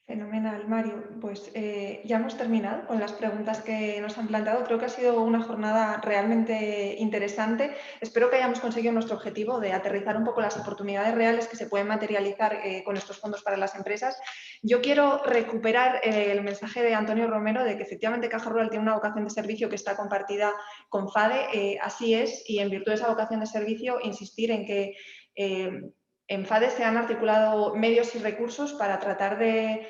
Fenomenal, Mario. Pues ya hemos terminado con las preguntas que nos han planteado. Creo que ha sido una jornada realmente interesante. Espero que hayamos conseguido nuestro objetivo de aterrizar un poco las oportunidades reales que se pueden materializar con estos fondos para las empresas. Yo quiero recuperar el mensaje de Antonio Romero de que efectivamente Caja Rural tiene una vocación de servicio que está compartida con FADE. Así es, y en virtud de esa vocación de servicio, insistir en que en FADE se han articulado medios y recursos para tratar de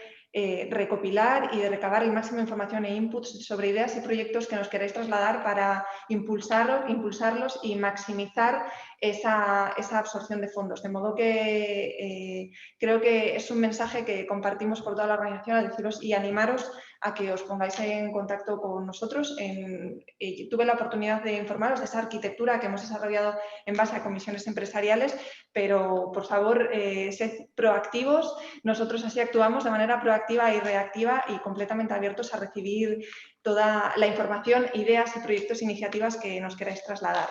recopilar y de recabar el máximo de información e inputs sobre ideas y proyectos que nos queráis trasladar para impulsarlos y maximizar esa absorción de fondos. De modo que creo que es un mensaje que compartimos por toda la organización al deciros y animaros a que os pongáis en contacto con nosotros. Tuve la oportunidad de informaros de esa arquitectura que hemos desarrollado en base a comisiones empresariales, pero por favor, sed proactivos. Nosotros así actuamos de manera proactiva y reactiva y completamente abiertos a recibir toda la información, ideas y proyectos e iniciativas que nos queráis trasladar.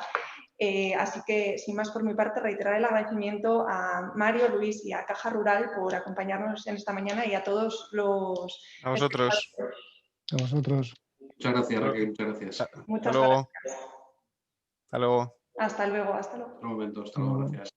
Así que, sin más por mi parte, reiterar el agradecimiento a Mario, Luis y a Caja Rural por acompañarnos en esta mañana y a todos los... A vosotros. A vosotros. Muchas gracias, Raquel. Muchas gracias. Muchas Hasta luego. gracias. Hasta luego. Hasta luego, hasta luego. Hasta el momento, hasta luego, gracias.